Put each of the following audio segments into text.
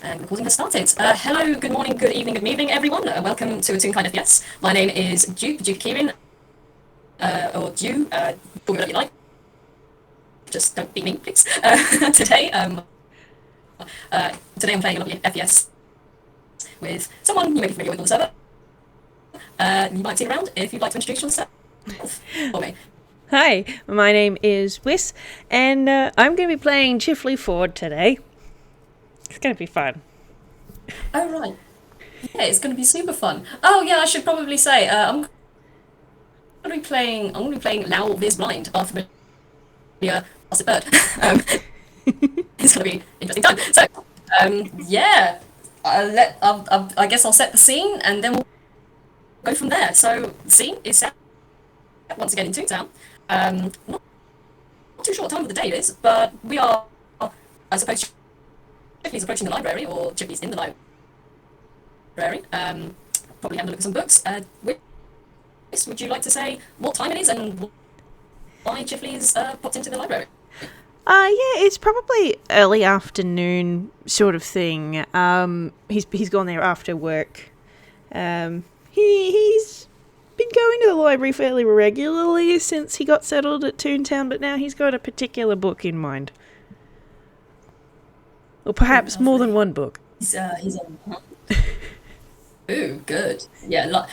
And recording has started. Hello, good morning, good evening, good evening, everyone. Welcome to Toonkind D&D. My name is Dewp Kieran, or Dew, call me whatever you like. Just don't be mean, please. Today I'm playing a lovely FPS with someone you may be familiar with on the server. You might see around if you'd like to introduce yourself for me. Hi, my name is Whis, and I'm going to be playing Chifley Ford today. It's going to be fun. Oh, right. Yeah, it's going to be super fun. Oh, yeah, I should probably say, I'm going to be playing Now Viz Blind, our familiar Plastic Bird. It's going to be an interesting time. So, yeah, I guess I'll set the scene and then we'll go from there. So, the scene is set once again in Toontown. Not too sure what time of the day it is, but we are, I suppose, Chipley's approaching the library, or Chipley's in the library. Probably having a look at some books. Whis, would you like to say what time it is and why Chipley's popped into the library? Yeah, it's probably early afternoon sort of thing. He's gone there after work. He's been going to the library fairly regularly since he got settled at Toontown, but now he's got a particular book in mind. Or perhaps more than one book. He's on. Ooh, good. Yeah,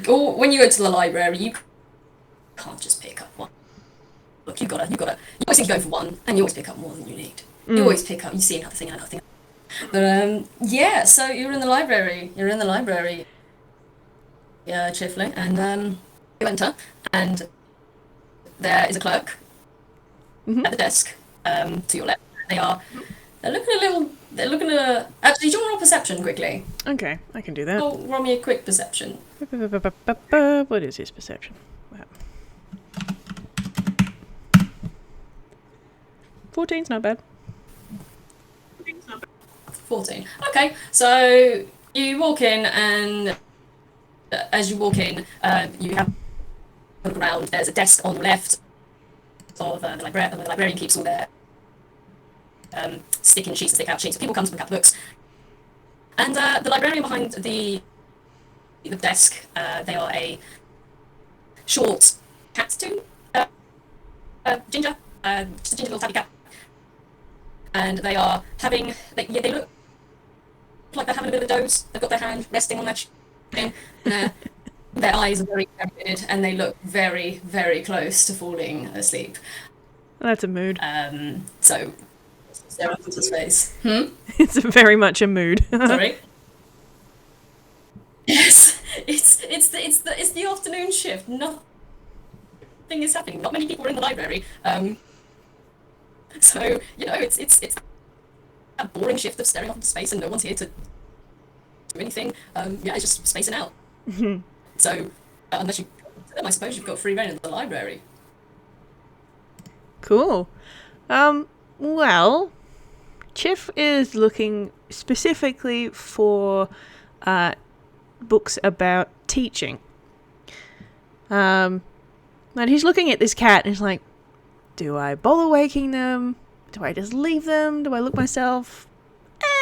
or when you go to the library, you can't just pick up one. Look, you always seem to go for one, and you always pick up more than you need. You always pick up, you see another thing, another thing. But yeah, so you're in the library. Yeah, Chifley, and you enter, and there is a clerk at the desk to your left. They're looking a little. They're looking at. Actually, do you want to roll perception quickly? Okay, I can do that. Roll me a quick perception. What is his perception? Wow. 14's not bad. 14. Okay, so you walk in, and as you walk in, you have a look around. There's a desk on the left of the librarian. The librarian keeps all their stick out sheets. People come to pick up books, and the librarian behind the desk. They are a short cat too, ginger, just a ginger little tabby cat, and they are having. They look like they're having a bit of a doze. They've got their hand resting on their chin. Their eyes are very vivid, and they look very, very close to falling asleep. Well, that's a mood. So stare up into space. It's very much a mood. Sorry. Yes, it's the afternoon shift. Nothing is happening. Not many people are in the library. So it's a boring shift of staring off into space, and no one's here to do anything. Yeah, it's just spacing out. So unless you go to them, I suppose you've got free reign in the library. Cool. Well, Chif is looking specifically for books about teaching. And he's looking at this cat and he's like, do I bother waking them? Do I just leave them? Do I look myself?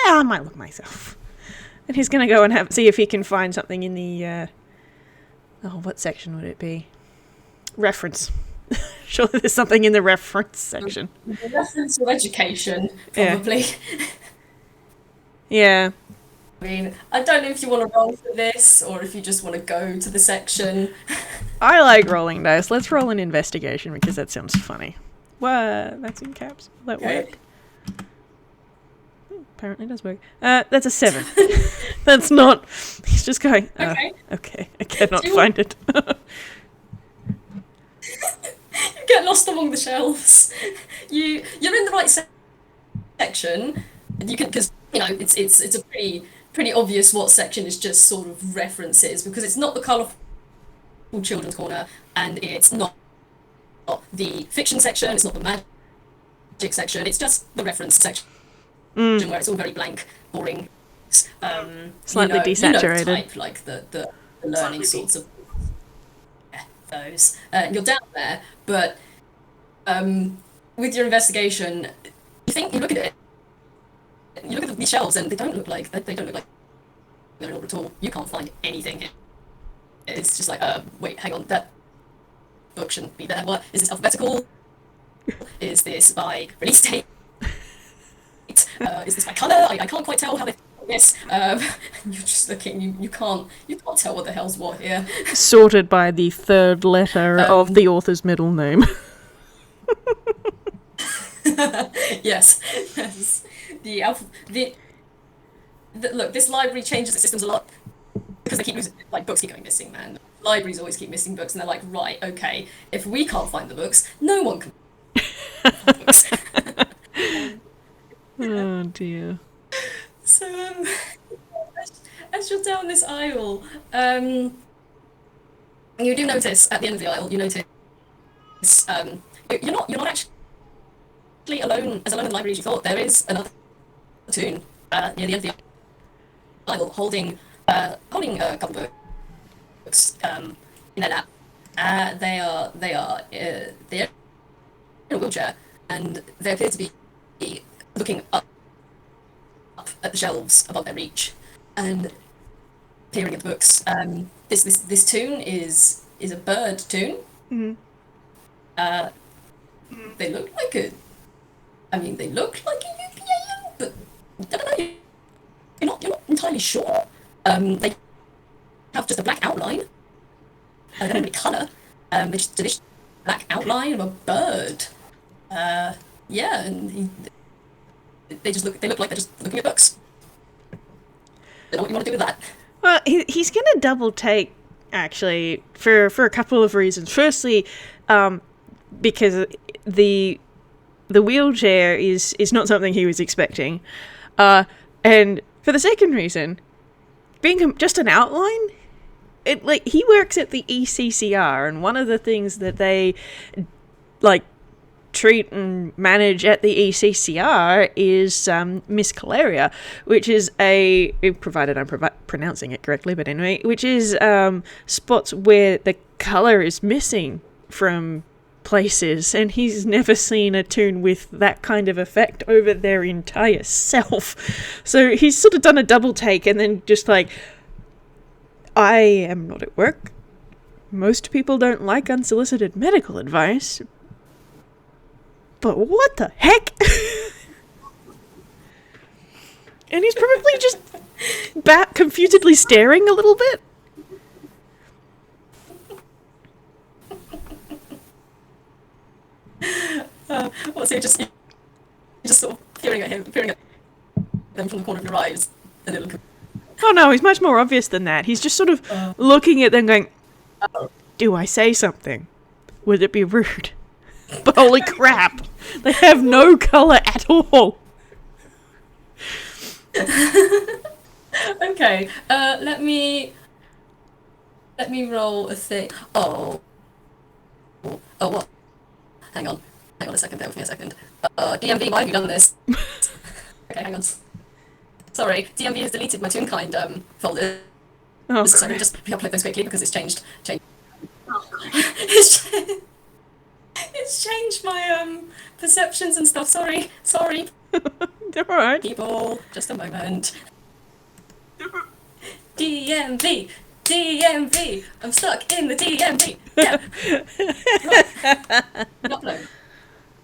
I might look myself. And he's going to go and see if he can find something in the... what section would it be? Reference. Surely there's something in the reference section. The reference to education, probably. Yeah. I mean, I don't know if you want to roll for this or if you just want to go to the section. I like rolling dice. Let's roll an investigation because that sounds funny. What? That's in caps. Will that work? Apparently it does work. That's a 7. That's not... He's just going... Okay. I cannot find it. You get lost among the shelves. You're in the right section. You can, because it's a pretty obvious what section is just sort of references, because it's not the colourful children's corner, and it's not the fiction section. It's not the magic section. It's just the reference section where it's all very blank, boring, slightly desaturated. The type, like the learning sorts of. Those. You're down there, but with your investigation, you look at it, you look at of these shelves, and they don't look like they're in order at all. You can't find anything here. It's just like, wait, hang on, that book shouldn't be there. What is this alphabetical? Is this by release date? Is this by colour? I can't quite tell how they did this. You're just looking. You can't tell what the hell's what here. Sorted by the third letter of the author's middle name. Yes. Look, this library changes its systems a lot because they keep losing, like, books keep going missing, man. Libraries always keep missing books, and they're like, right, okay, if we can't find the books, no one can find the books. Oh dear. So, as you're down this aisle, you do notice at the end of the aisle, you notice, you're not actually alone in the library as you thought. There is another Toon near the end of the aisle holding a couple of books in their lap. They're in a wheelchair, and they appear to be looking up at the shelves above their reach and peering at the books. This Toon is a bird Toon. Mm-hmm. They look like a ukulele, but I don't know. You're not entirely sure. They have just a black outline. They don't have any colour. They just a black outline of a bird. Yeah, and they look like they're just looking at books. Don't know what you want to do with that. Well, he's going to double take, actually, for a couple of reasons. Firstly, because the wheelchair is not something he was expecting. And for the second reason, being just an outline, he works at the ECCR, and one of the things that they, treat and manage at the ECCR is Miss Calaria, which is provided I'm pronouncing it correctly, but anyway, which is spots where the colour is missing from places, and he's never seen a Toon with that kind of effect over their entire self. So he's sort of done a double take, and then just like, I am not at work. Most people don't like unsolicited medical advice. But what the heck? And he's probably just confusedly staring a little bit. So you're just sort of peering at them from the corner of your eyes, and it'll. Oh no, he's much more obvious than that. He's just sort of looking at them going, do I say something? Would it be rude? But holy crap, they have no colour at all. Okay, let me roll a thing. Oh, what? Hang on a second, bear with me a second. DMV, why have you done this? Okay, hang on. Sorry, DMV has deleted my Toonkind folder. Oh, so let me just re-upload those quickly because it's changed. It's changed my perceptions and stuff. Sorry. They're alright. People, just a moment. DMV. I'm stuck in the DMV. Yeah. Upload.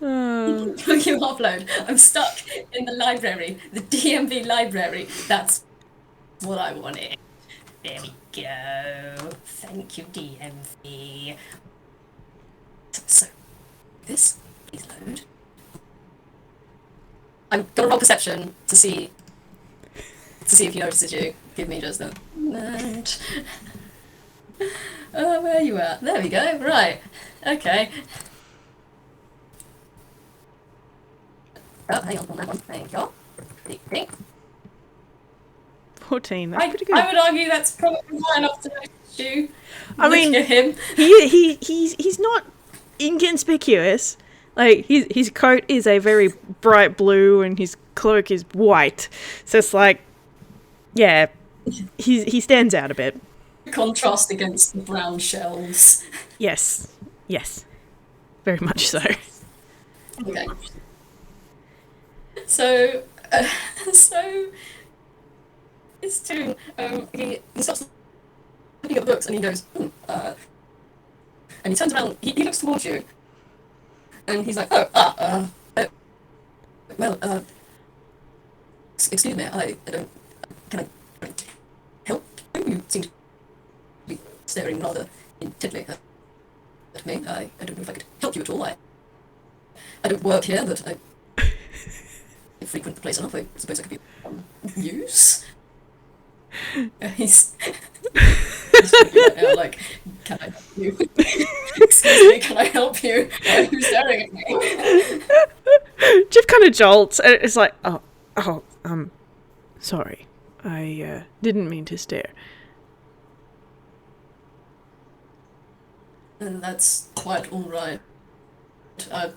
You upload. I'm stuck in the library, the DMV library. That's what I wanted. There we go. Thank you, DMV. So, this is load. I'm gonna roll perception to see if he notices you. Give me just a moment. Oh, where are you at? There we go. Right. Okay. Oh, hang on. Thank you. 14. That's pretty good. I would argue that's probably high enough to notice you. I mean, at him. he's not inconspicuous. Like his coat is a very bright blue and his cloak is white. So it's like, yeah, he stands out a bit. Contrast against the brown shelves. Yes, very much so. Okay. So, So it's Toon. He starts looking at the books and he goes, and he turns around. He looks towards you, and he's like, well, excuse me, I don't. Can I help you? You seem to be staring rather intently at me. I don't know if I could help you at all. I don't work here, but I frequent the place enough. I suppose I could be of use. He's right now, like, can I help you? Excuse me, can I help you? Why are you staring at me? Chip kind of jolts, and it's like, sorry. I didn't mean to stare. And that's quite alright.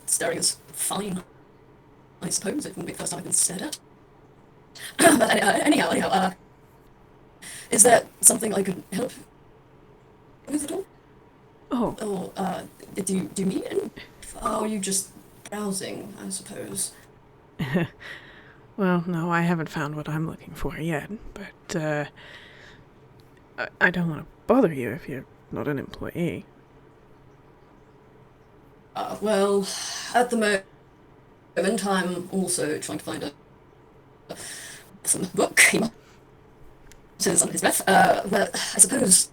Staring is fine, I suppose. It wouldn't be the first time I've been stared at. But anyhow, is there something I could help with at all? Oh. Or, do you mean anything? Are you just browsing, I suppose? Well, no, I haven't found what I'm looking for yet, but, I don't want to bother you if you're not an employee. Well, at the moment, I'm also trying to find some book. He says under his breath. Well, I suppose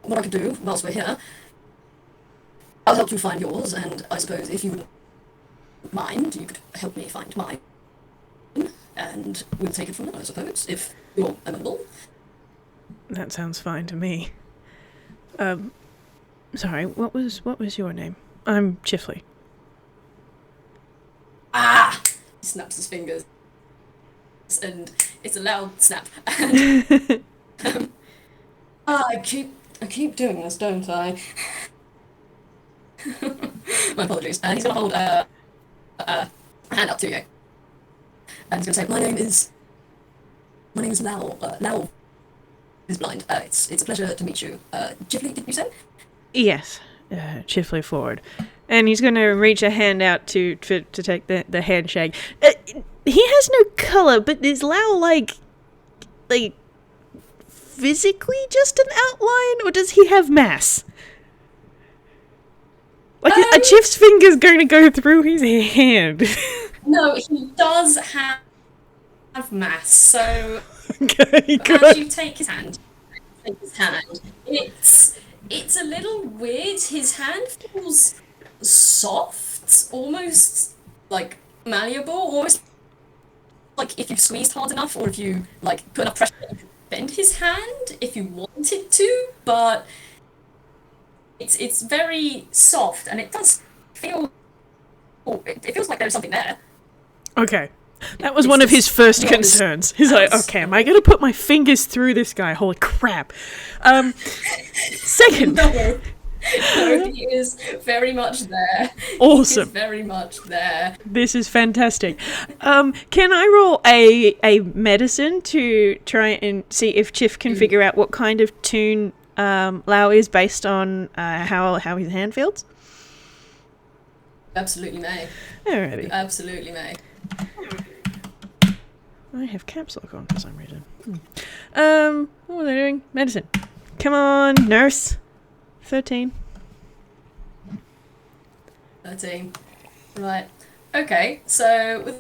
what I could do whilst we're here, I'll help you find yours, and I suppose if you wouldn't mind, you could help me find mine, and we'll take it from there, I suppose, if you're amenable. That sounds fine to me. Sorry, what was your name? I'm Chifley. Ah! He snaps his fingers, and it's a loud snap. And, I keep doing this, don't I? My apologies. He's gonna hold a hand up to you, and he's gonna say, "My name is Lau. Lau is blind. It's a pleasure to meet you. Chifley, did you say?" Yes, Chifley Ford. And he's going to reach a hand out to take the handshake. He has no colour, but is Lau like physically just an outline, or does he have mass? Like a Chif's finger's going to go through his hand. No, he does have mass. So Okay, good. as you take his hand, it's a little weird. His hand feels soft, almost like malleable, almost like if you squeezed hard enough, or if you like put enough pressure, you could bend his hand if you wanted to. But it's very soft, and it does feel. It feels like there's something there. Okay. That was one of his first concerns. He's like, okay, am I going to put my fingers through this guy? Holy crap. Second. No, he is very much there. Awesome. He is very much there. This is fantastic. Can I roll a medicine to try and see if Chif can figure out what kind of tune Lau is based on how his hand feels? Absolutely may. Alrighty. You absolutely may. I have caps lock on for some reason. What was I doing? Medicine. Come on, nurse. 13. 13. Right. Okay, so with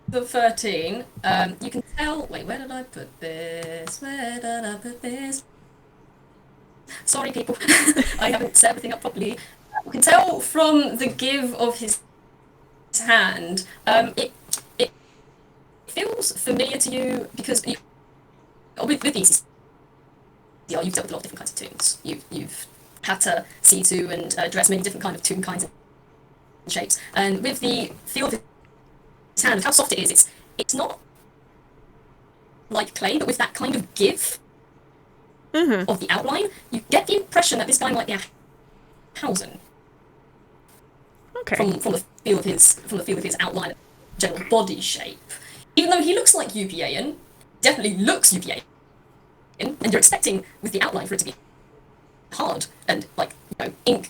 the 13, you can tell... Wait, where did I put this? Sorry, people. I haven't set everything up properly. You can tell from the give of his hand, it feels familiar to you because with these, you've dealt with a lot of different kinds of tunes. You've had to see to and address many different kind of tune kinds and shapes. And with the feel of his hand, how soft it is, it's not like clay, but with that kind of give of the outline, you get the impression that this guy might be a Hausen. Okay. From the feel of his outline, general body shape. Even though he looks like UPAN, definitely looks UPAN, and you're expecting with the outline for it to be hard and like ink,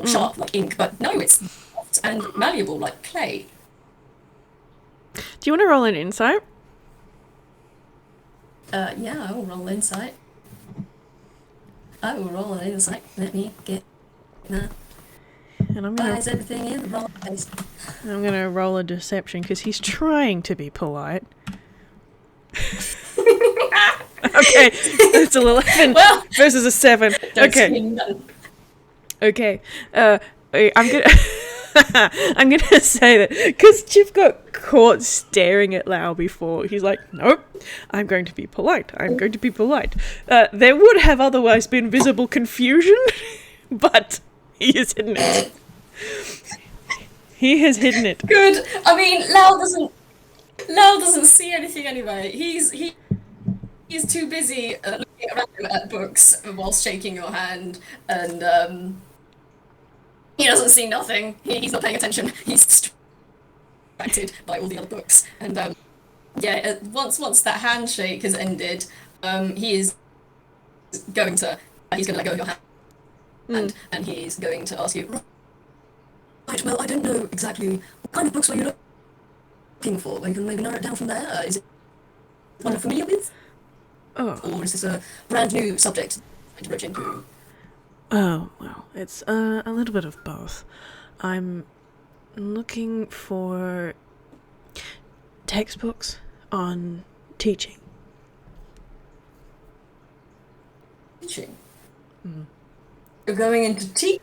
sharp like ink, but no, it's soft and malleable like clay. Do you want to roll an insight? Yeah, I will roll insight. I will roll an insight. Let me get. And Why is everything in the wrong place? I'm gonna roll a deception because he's trying to be polite. Okay, it's an 11 versus a 7. Okay. I'm gonna I'm gonna say that because Chip got caught staring at Lau before. He's like, nope, I'm going to be polite. I'm going to be polite. There would have otherwise been visible confusion, but he has hidden it. He has hidden it. Good. I mean, Lau doesn't see anything anyway. He's too busy looking around at books whilst shaking your hand, and he doesn't see nothing. He's not paying attention. He's distracted by all the other books. And once that handshake has ended, he is going to let go of your hand, and he's going to ask you. Right. Well, I don't know exactly what kind of books were you looking for. We can maybe narrow it down from there. Is it one you're familiar with? Oh. Or is this a brand new subject to broach into? Oh, well, it's a little bit of both. I'm looking for textbooks on teaching. Teaching? You're going into teaching?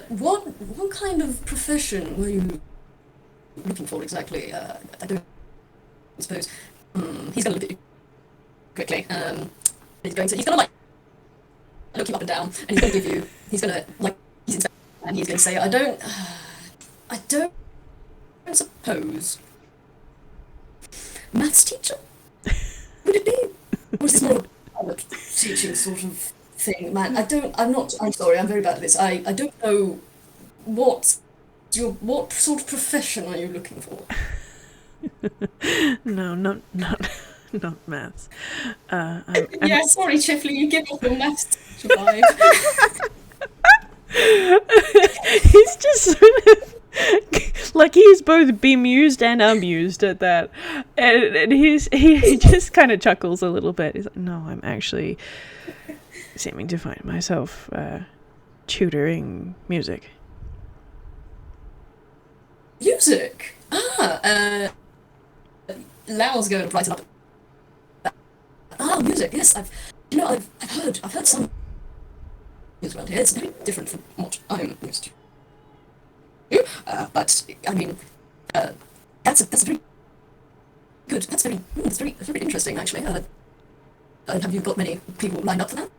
What kind of profession were you looking for exactly? I don't suppose. He's going to look at you quickly. He's going to like look you up and down, and he's going to like, and he's going to say, I don't suppose. Maths teacher? Would it be? Or is this more of a teaching sort of thing? Man, I'm sorry, I'm very bad at this. I don't know what sort of profession are you looking for? No, not maths. Yeah, sorry, Chifley, you give up your maths vibe. He's just sort of like he's both bemused and amused at that, and he just kind of chuckles a little bit. He's like, "No, I'm actually seeming to find myself tutoring music." Music? Lau's going to brighten up. Music. Yes, I've heard some music around here. It's very different from what I'm used to. But I mean, that's very good. That's very interesting, actually. Have you got many people lined up for that,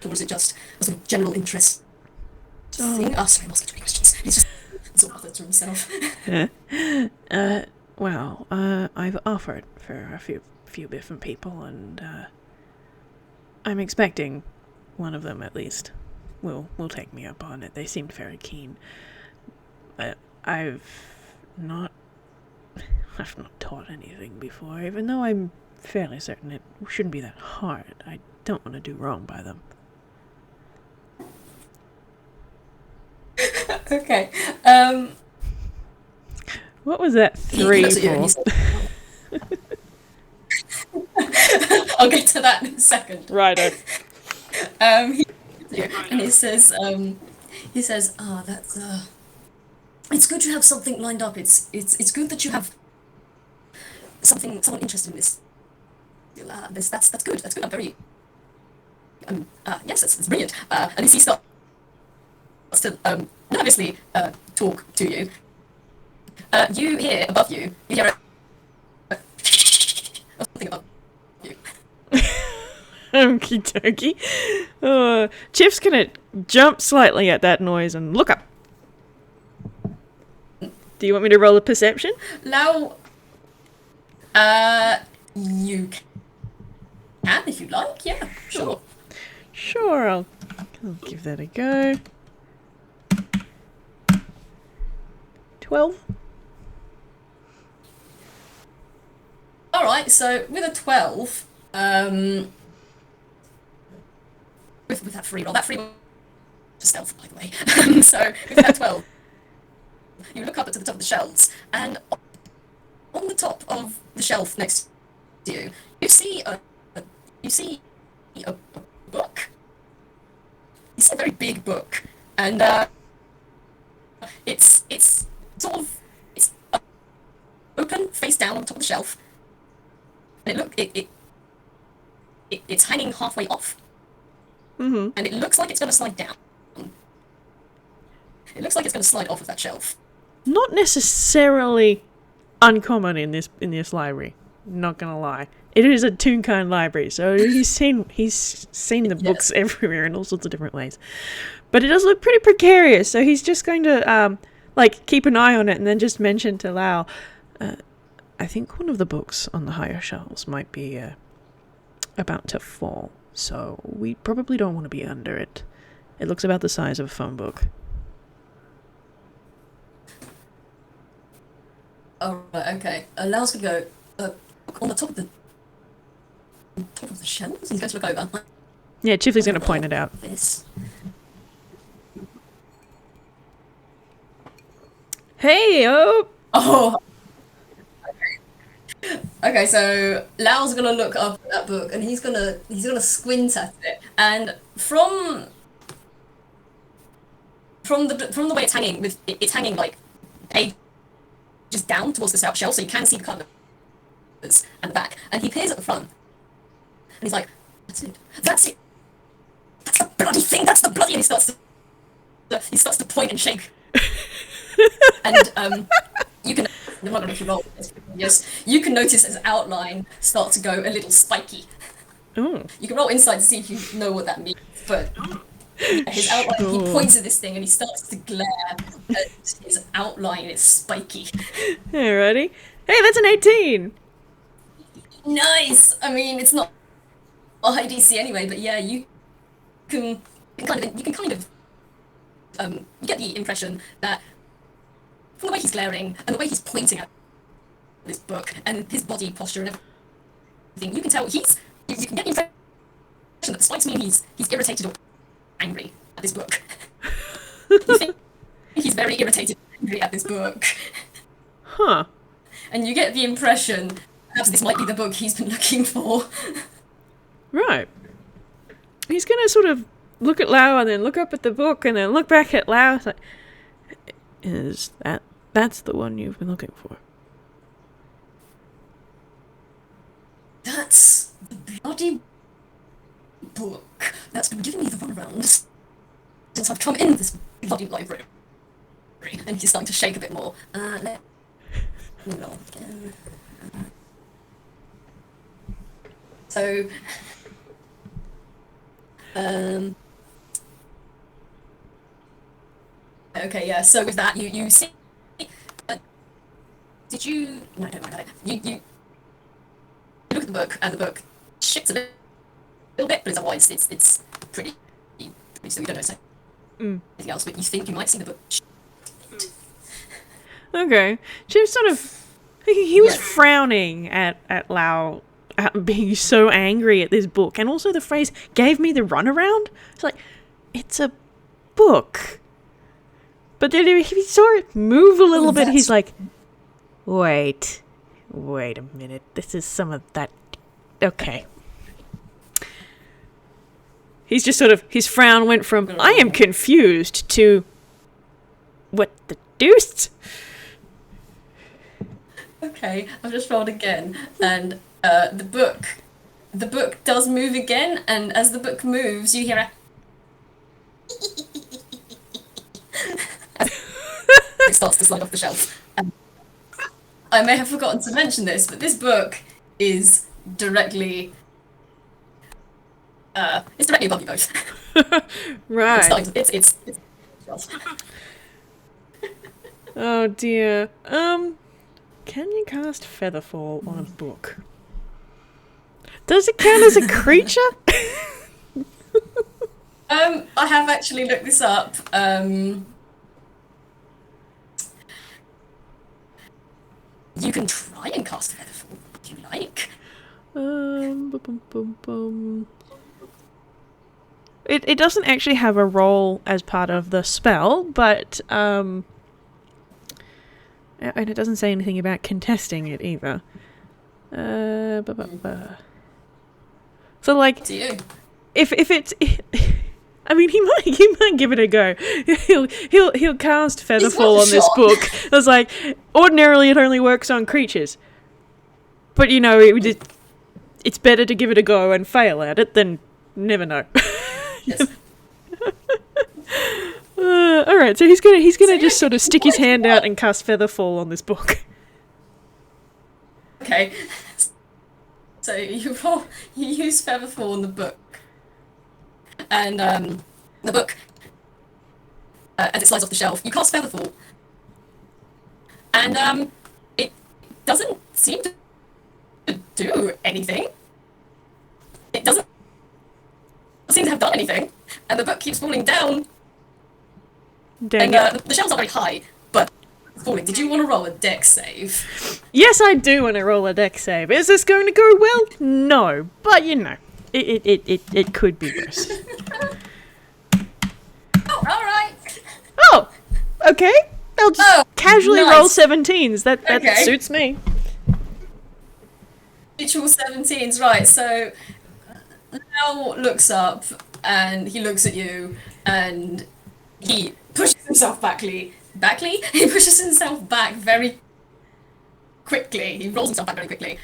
or is it just a sort of general interest thing? Sorry, I'm asking too many questions. He's just sort of to himself. Well, I've offered for a few different people, and I'm expecting one of them at least will take me up on it. They seemed very keen. I've not taught anything before, even though I'm fairly certain it shouldn't be that hard. I don't want to do wrong by them. Okay. What was that 3 for? I'll get to that in a second. Righto. And he says, that's it's good you have something lined up. It's good that you have someone interested in this. That's good. That's good. I'm very yes, that's brilliant. And as he starts to nervously talk to you, you hear above you. You hear something above you. Okie dokie. Chip's gonna jump slightly at that noise and look up. Do you want me to roll a perception? Lau, you can if you like. Yeah, sure. Sure, I'll give that a go. 12. All right. So with a 12, with that free roll, that free roll stealth, by the way. So with that 12, you look up to the top of the shelves, and on the top of the shelf next to you, you see a book. You see a very big book, and it's sort of it's open, face down on top of the shelf, and it's hanging halfway off, Mm-hmm. and it looks like it's going to slide down. It looks like it's going to slide off of that shelf. Not necessarily uncommon in this library. Not gonna lie, it is a Toonkind library, so he's seen the books everywhere in all sorts of different ways. But it does look pretty precarious, so he's just going to keep an eye on it and then just mention to Lau, I think one of the books on the higher shelves might be about to fall, so we probably don't want to be under it. It looks about the size of a phone book. Oh, right, okay. Lau's gonna go on the top of the shelves. He's going to look over. Yeah, Chifley's going to point it out. This. Hey, oh! Oh. Okay, so Lau's gonna look up at that book, and he's gonna squint at it, and from the way it's hanging, it's hanging like just down towards the shelf, so you can see the covers and the back. And he peers at the front, and he's like, "That's it. That's it. That's the bloody thing. That's the bloody." And he starts to point and shake. And you can. I'm not going to roll this. Yes, you can notice his outline start to go a little spiky. Ooh. You can roll insight to see if you know what that means, but his outline, he points at this thing and he starts to glare, and his outline is spiky. Hey, ready? Hey, that's an 18! Nice! I mean, it's not a high DC anyway, but yeah, you can kind of you get the impression that from the way he's glaring and the way he's pointing at this book and his body posture and everything, you can tell you can get the impression that despite me he's irritated or angry at this book. You think he's very irritated and angry at this book. Huh. And you get the impression perhaps this might be the book he's been looking for. Right. He's gonna sort of look at Lau and then look up at the book and then look back at Lau. It's like, that's the one you've been looking for? That's the bloody book that's been giving me the runaround since I've come in this bloody library. And he's starting to shake a bit more. Let me roll again. So, okay, yeah. So with that, you see. Did you? No, don't worry about it. You look at the book, and the book shifts a little bit, but otherwise it's pretty. So you don't know anything else, but you think you might see the book. Okay. She was sort of. He was frowning at Lau being so angry at this book, and also the phrase "gave me the runaround." It's like, it's a book. But then if he saw it move a little bit, he's like, wait a minute. This is some of that. Okay. He's just sort of, his frown went from, I am confused, to, what the deuce? Okay, I've just rolled again, and the book does move again, and as the book moves, you hear a it starts to slide off the shelf. I may have forgotten to mention this, but this book is directly above you both. Right. It's Oh dear. Can you cast Featherfall on a book? Does it count as a creature? I have actually looked this up. You can try and cast Featherfall if you like. It doesn't actually have a roll as part of the spell, but And it doesn't say anything about contesting it either. So, like, To you. if it's, I mean, he might give it a go. He'll cast Featherfall on this shot. book. I was like, ordinarily it only works on creatures, but you know, it's better to give it a go and fail at it than never know. Yes. All right, so he's gonna So, just sort of stick his hand out and cast Featherfall on this book. Okay. So you use Featherfall in the book, and the book, as it slides off the shelf, you cast Featherfall, and it doesn't seem to do anything. It doesn't seem to have done anything, and the book keeps falling down. Dang And it. the shelves are very high, but it's falling. Did you want to roll a dex save? Yes, I do want to roll a dex save. Is this going to go well? No, but you know, it could be worse. Oh, all right. Oh, okay. I'll just casually nice. roll 17s. That Okay. suits me. Mutual 17s, right? So now looks up and he looks at you and he pushes himself backly. He pushes himself back very quickly. He rolls himself back very quickly.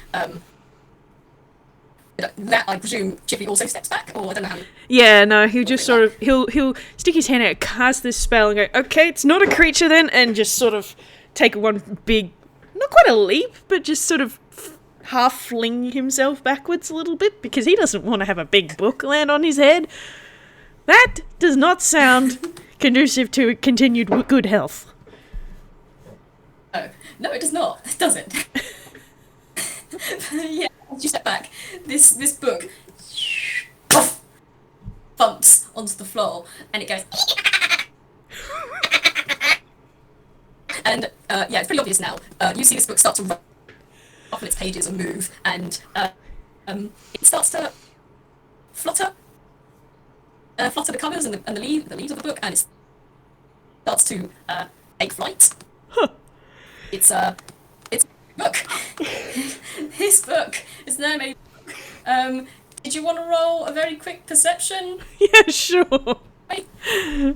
That I presume Chifley also steps back, or I don't know how. Yeah, no, he'll just sort of he'll stick his hand out, cast this spell, and go, okay, it's not a creature then, and just sort of take one big, not quite a leap, but just sort of half fling himself backwards a little bit because he doesn't want to have a big book land on his head. That does not sound conducive to continued good health. Oh, no, it does not. It doesn't. Yeah, as you step back, this book bumps onto the floor and it goes. And yeah, it's pretty obvious now. You see this book start to ruffle its pages and move, and it starts to flutter the covers and the leaves of the book, and it starts to take flight. Huh. It's a book. This book is now made. Did you want to roll a very quick perception? Yeah, sure. Right?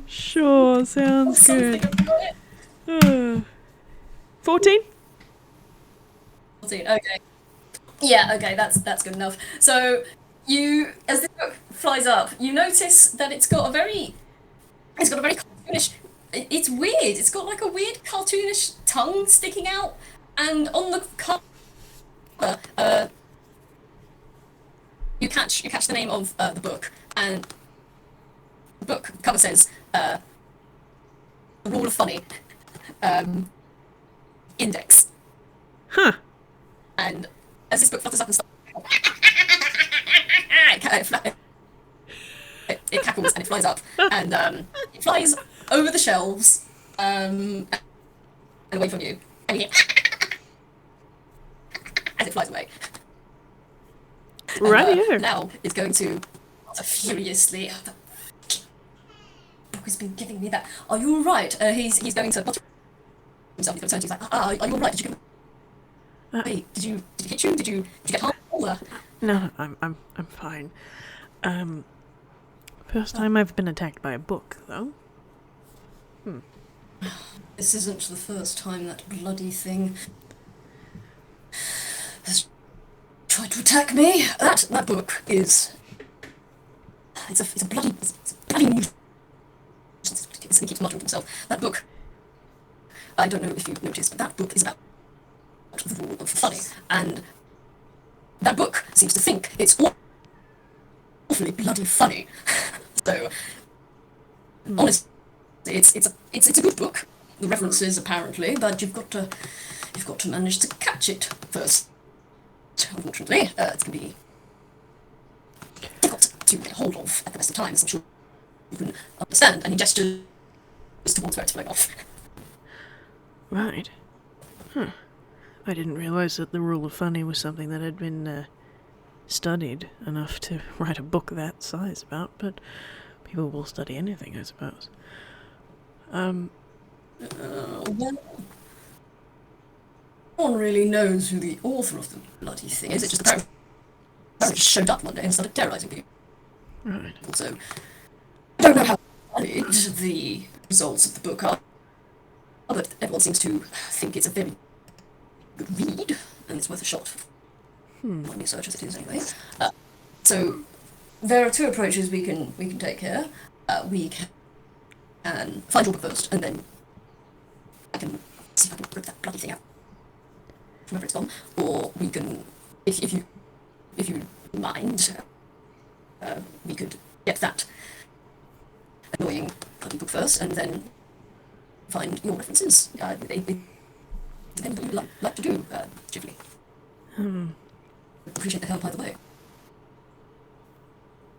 Sure, sounds Something good. about it. 14? 14, okay. Yeah, okay, that's good enough. So you, as this book flies up, you notice that it's got a very cartoonish. It's weird. It's got like a weird cartoonish tongue sticking out, and on the cover, you catch the name of the book, and the book cover says "The Rule of Funny," index. Huh. And as this book flutters up and starts, it cackles and it flies up, and it flies over the shelves and away from you, and you hear as it flies away. Right. Now it's going to furiously. The book has been giving me that. Are you all right? He's going to himself. He's going to turn to you. He's like, are you all right? Did you get? Hey, did you hit you? Did you get harmed? No, I'm fine. First time I've been attacked by a book, though. This isn't the first time that bloody thing has tried to attack me. That book is. It's a bloody nuisance. He keeps muttering to himself. That book. I don't know if you've noticed, but that book is about the rule of funny, and that book seems to think it's awfully bloody funny. So, honestly, it's a good book. The references apparently, but you've got to manage to catch it first. Unfortunately, it's going to be difficult to get hold of at the best of times. I'm sure you can understand. And he gestures towards where it's flying off. Right. Huh. I didn't realise that the rule of funny was something that had been studied enough to write a book that size about, but people will study anything, I suppose. Well, one really knows who the author of the bloody thing is. It just apparently just showed up one day and started terrorising people. Right. So, I don't know how valid the results of the book are, but everyone seems to think it's a very good read, and it's worth a shot. Not any search as it is anyway. So, there are two approaches we can take here. We can find your book first, and then I can see if I can rip that bloody thing out from wherever it's gone. Or we can, if you mind, we could get that annoying bloody book first, and then find your references. They depend on what you like to do, Chifley. Appreciate the help either way.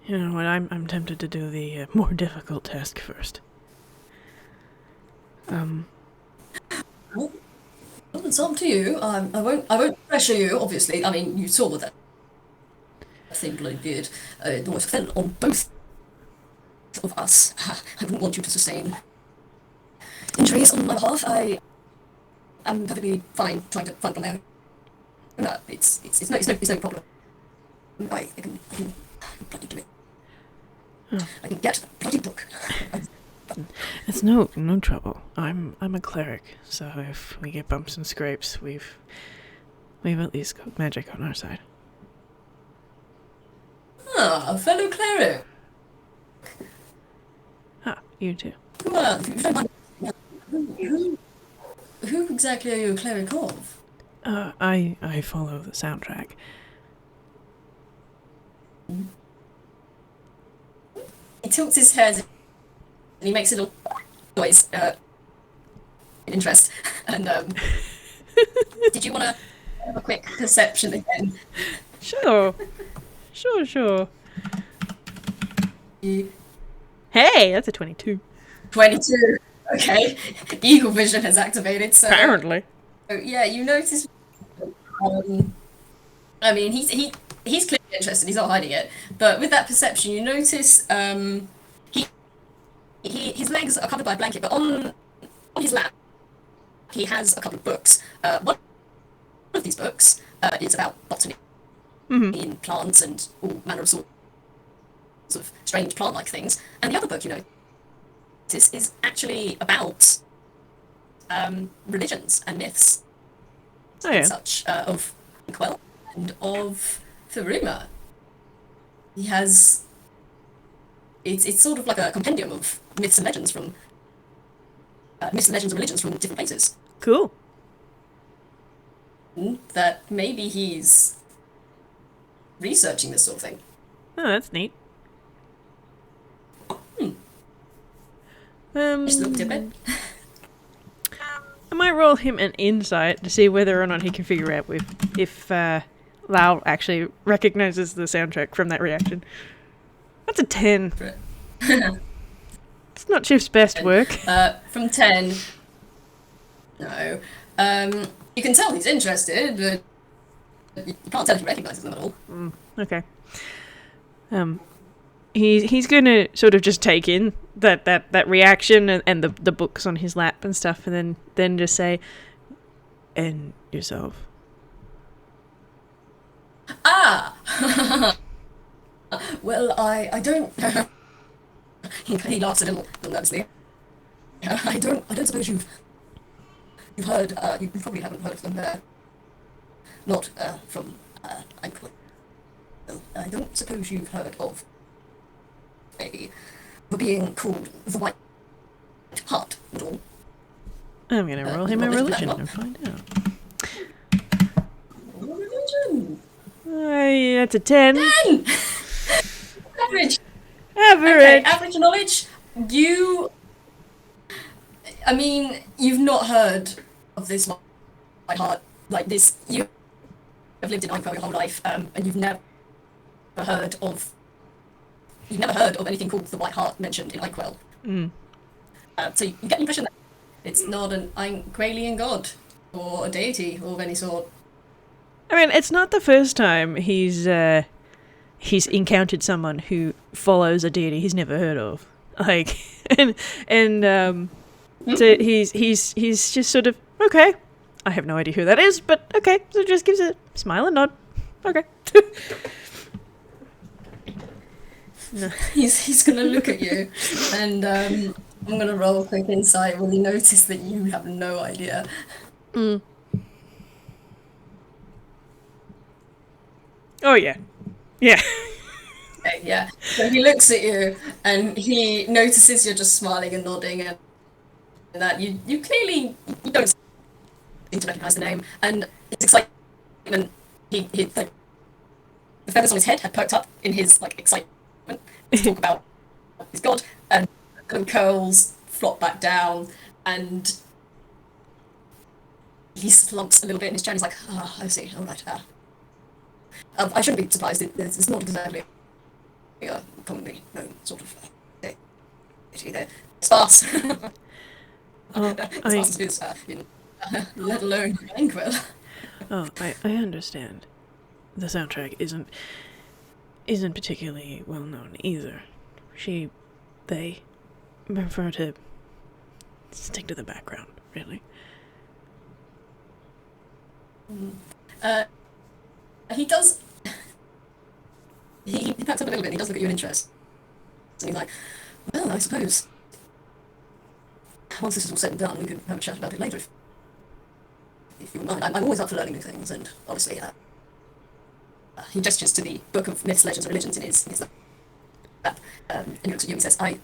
You know what? I'm tempted to do the more difficult task first. Well, it's up to you. I won't pressure you. Obviously, I mean, you saw that thing bloody did. It almost fell on both of us. I wouldn't want you to sustain injuries on my behalf. I am perfectly fine trying to find one there. It's no problem. I can bloody do it. I can get the bloody book. It's no trouble. I'm a cleric, so if we get bumps and scrapes, we've at least got magic on our side. A fellow cleric. You too. Well, if you don't mind, who exactly are you a cleric of? I follow the soundtrack. He tilts his head and he makes a little noise in interest. And did you want to have a quick perception again? Sure. Hey, that's a 22. 22. Okay. Eagle vision has activated. So Apparently. yeah, you notice. I mean, he's clearly interested. He's not hiding it. But with that perception, you notice his legs are covered by a blanket, but on his lap he has a couple of books. One of these books is about botany in plants and all manner of sorts of strange plant-like things, and the other book, you know, is actually about religions and myths and such of Inkwell and of Tharuma. He has it's sort of like a compendium of myths and legends from myths and legends of religions from different places. Cool. That maybe he's researching this sort of thing. Oh, that's neat. Just a little tidbit. I might roll him an insight to see whether or not he can figure out if Lau actually recognizes the soundtrack from that reaction. That's a 10. It's not Chif's best work. From 10. No. You can tell he's interested, but you can't tell if he recognizes them at all. Okay. He's going to sort of just take in that reaction and the books on his lap and stuff, and then just say, "And yourself." Well, I don't. He laughs a little nervously. I don't suppose you've heard. You probably haven't heard of them there. Not from Inkwell. I don't suppose you've heard of a being called the White Heart at all. I'm going to roll him a religion and find out. Religion. That's a 10. 10! Average. Average. Okay, average knowledge. I mean, you've not heard of this White Heart like this. You have lived in Inkwell your whole life, and you've never heard of anything called the White Heart mentioned in Inkwell. So you get the impression that it's not an Inkwellian god or a deity of any sort. I mean, it's not the first time he's encountered someone who follows a deity he's never heard of. So he's just sort of, okay, I have no idea who that is, but okay, so just gives a smile and nod. Okay. No. He's gonna look at you, and I'm gonna roll a quick insight. Will you notice that you have no idea? Mm. Oh yeah. Yeah. Okay, yeah. So he looks at you, and he notices you're just smiling and nodding, and that you clearly you don't seem to recognise the name, and his excitement. He the feathers on his head had perked up in his like excitement to talk about his god, and curls flop back down, and he slumps a little bit in his chair. And he's like, "Ah, I see. All right. I shouldn't be surprised. It's not exactly commonly known sort of deity. They're sparse. Sparse is, let alone Inkwell." Oh, I understand. The soundtrack isn't particularly well known either. They prefer to stick to the background, really. He does. He backs up a little bit. And he does look at you in interest, and he's like, "Well, I suppose once this is all said and done, we could have a chat about it later, if you wouldn't mind. I'm always up for learning new things, and obviously." He gestures to the book of myths, legends, and religions in his lap, and he looks at you and he says, I'd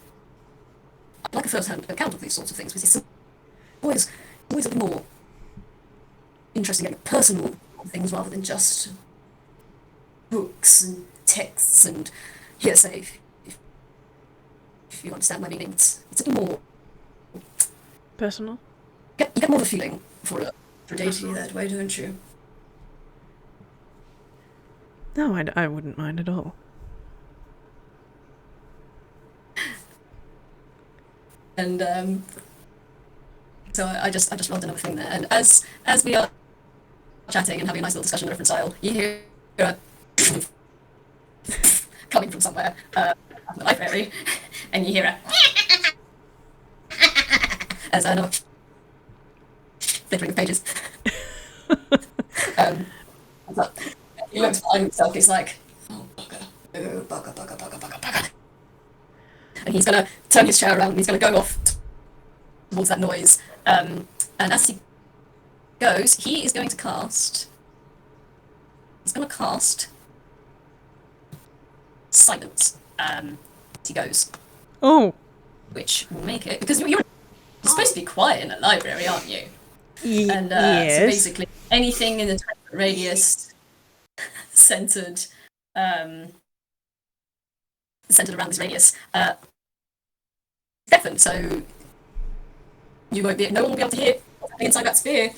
like a first-hand account of these sorts of things, because it's always a bit more interesting and personal things rather than just books and texts and hearsay, if you understand my meaning. It's a bit more personal. You get more of a feeling for a deity that way, don't you? No, I wouldn't mind at all. And so I just rolled another thing there, and as we are chatting and having a nice little discussion of different style, you hear a coming from somewhere from the library, and you hear a as I know flickering of pages. So he looks behind himself. He's like, "Oh bugger, oh bugger," and he's gonna turn his chair around. And he's gonna go off towards that noise. And as he goes, he is going to cast. He's going to cast silence. As he goes. Oh. Which will make it because you're supposed to be quiet in a library, aren't you? And yes. So basically, anything in the 20-foot radius centered around this radius, deafened. So no one will be able to hear what's happening inside that sphere.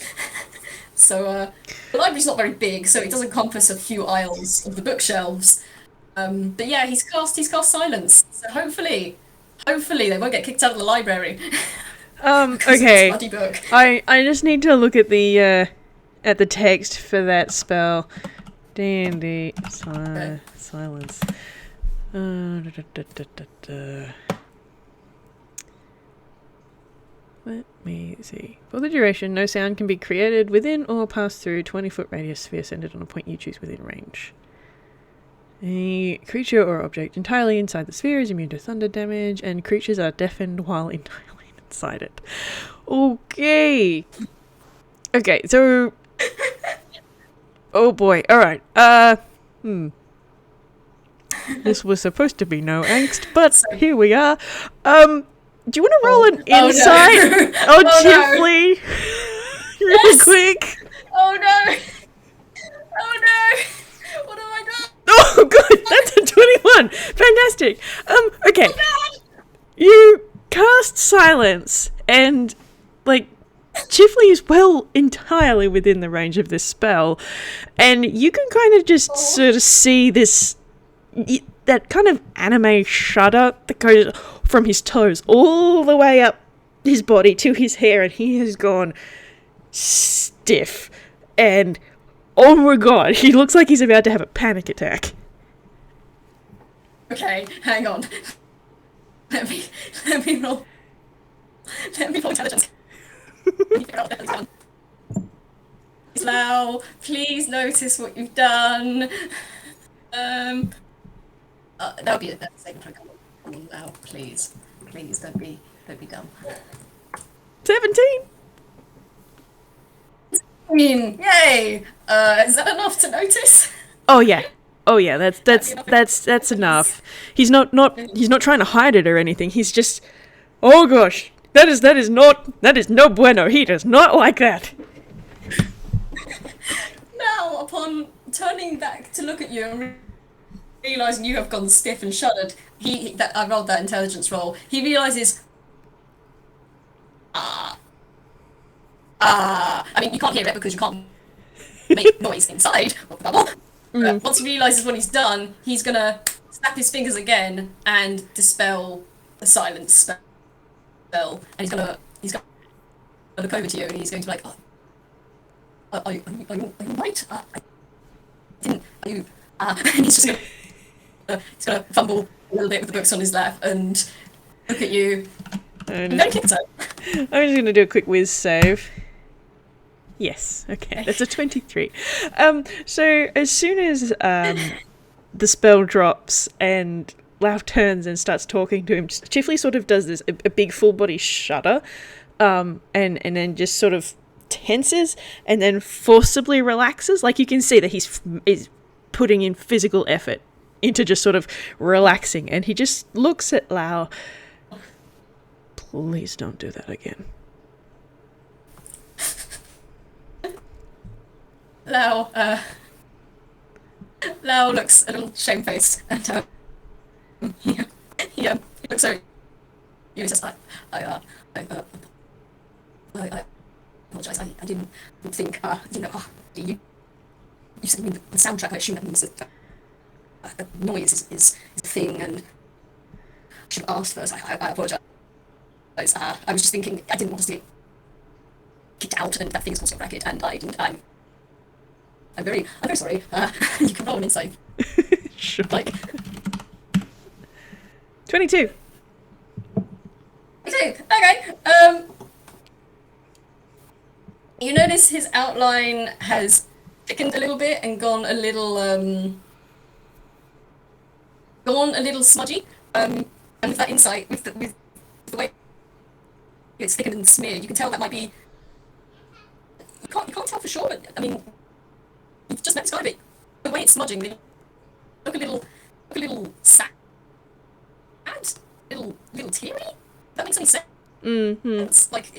So the library's not very big, so it does encompass a few aisles of the bookshelves. But yeah, he's cast silence. So hopefully they won't get kicked out of the library. Okay. Book. I just need to look at the text for that spell. D&D silence. Let me see. For the duration, no sound can be created within or pass through 20-foot radius sphere centered on a point you choose within range. A creature or object entirely inside the sphere is immune to thunder damage, and creatures are deafened while entirely inside it. Okay. Okay, so... Oh boy, alright. This was supposed to be no angst, but here we are. Do you want to roll an insight on Chifley? Really quick? Oh no! Oh no! What have I done? Oh good, that's a 21! Fantastic! Okay. Oh god! You cast silence, and, Chifley is entirely within the range of this spell, and you can kind of just sort of see that kind of anime shudder that goes from his toes all the way up his body to his hair, and he has gone stiff, and oh my god, he looks like he's about to have a panic attack. Okay, hang on. Let me roll intelligence. Let me figure out what the hell he's done. Lau. Please notice what you've done. That would be a saving throw. Come on, Lau, please. Please, don't be dumb. 17. I mean, yay! Is that enough to notice? Oh yeah. That's enough. He's not trying to hide it or anything. He's just, oh gosh, that is no bueno. He does not like that. Now, upon turning back to look at you and realizing you have gone stiff and shuddered, I rolled that intelligence roll. He realizes, I mean, you can't hear it because you can't make noise inside of the bubble. Once he realizes what he's done, he's gonna snap his fingers again and dispel the silence spell. And he's gonna look over to you and he's going to be like, are you right? I didn't. Are you? And he's just gonna fumble a little bit with the books on his lap and look at you. I'm just gonna do a quick whiz save. Yes, okay, that's a 23. So as soon as the spell drops and Lau turns and starts talking to him, Chifley sort of does this a big full body shudder, and then just sort of tenses and then forcibly relaxes. Like you can see that he's putting in physical effort into just sort of relaxing, and he just looks at Lau. Please don't do that again. Lau looks a little shamefaced and he looks so. He says, I apologize. I didn't think. You said the soundtrack. I assume that means that noise is a thing, and I should have asked first. I apologize. I was just thinking. I didn't want us to get kicked out, and that thing's causing a racket, and I didn't. I'm very sorry. You can roll an insight. Sure. Like 22. 22. Okay. You notice his outline has thickened a little bit and gone a little smudgy. And with that insight, with the way it's thickened and smeared, you can tell that might be. You can't tell for sure, but I mean, you've just described it. The way it's smudging, they look a little sad, little teary. That makes any sense. Mm-hmm. It's like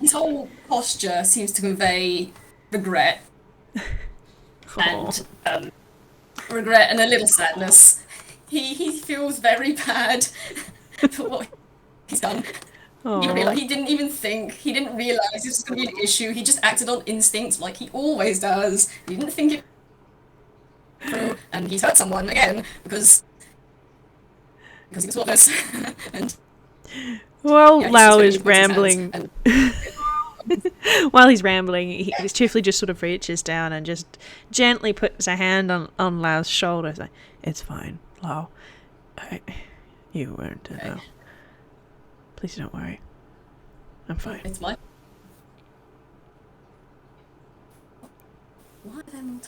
his whole posture seems to convey regret and regret and a little sadness. He feels very bad for what he's done. He didn't even think. He didn't realize this was going to be an issue. He just acted on instinct, like he always does. He didn't think it through, and he's hurt someone again because he was thoughtless. And while Lau is really rambling, while he's rambling, Chifley just sort of reaches down and just gently puts a hand on Lau's shoulder. It's like, it's fine, Lau. You weren't. No. Please don't worry. I'm fine. It's mine. What then?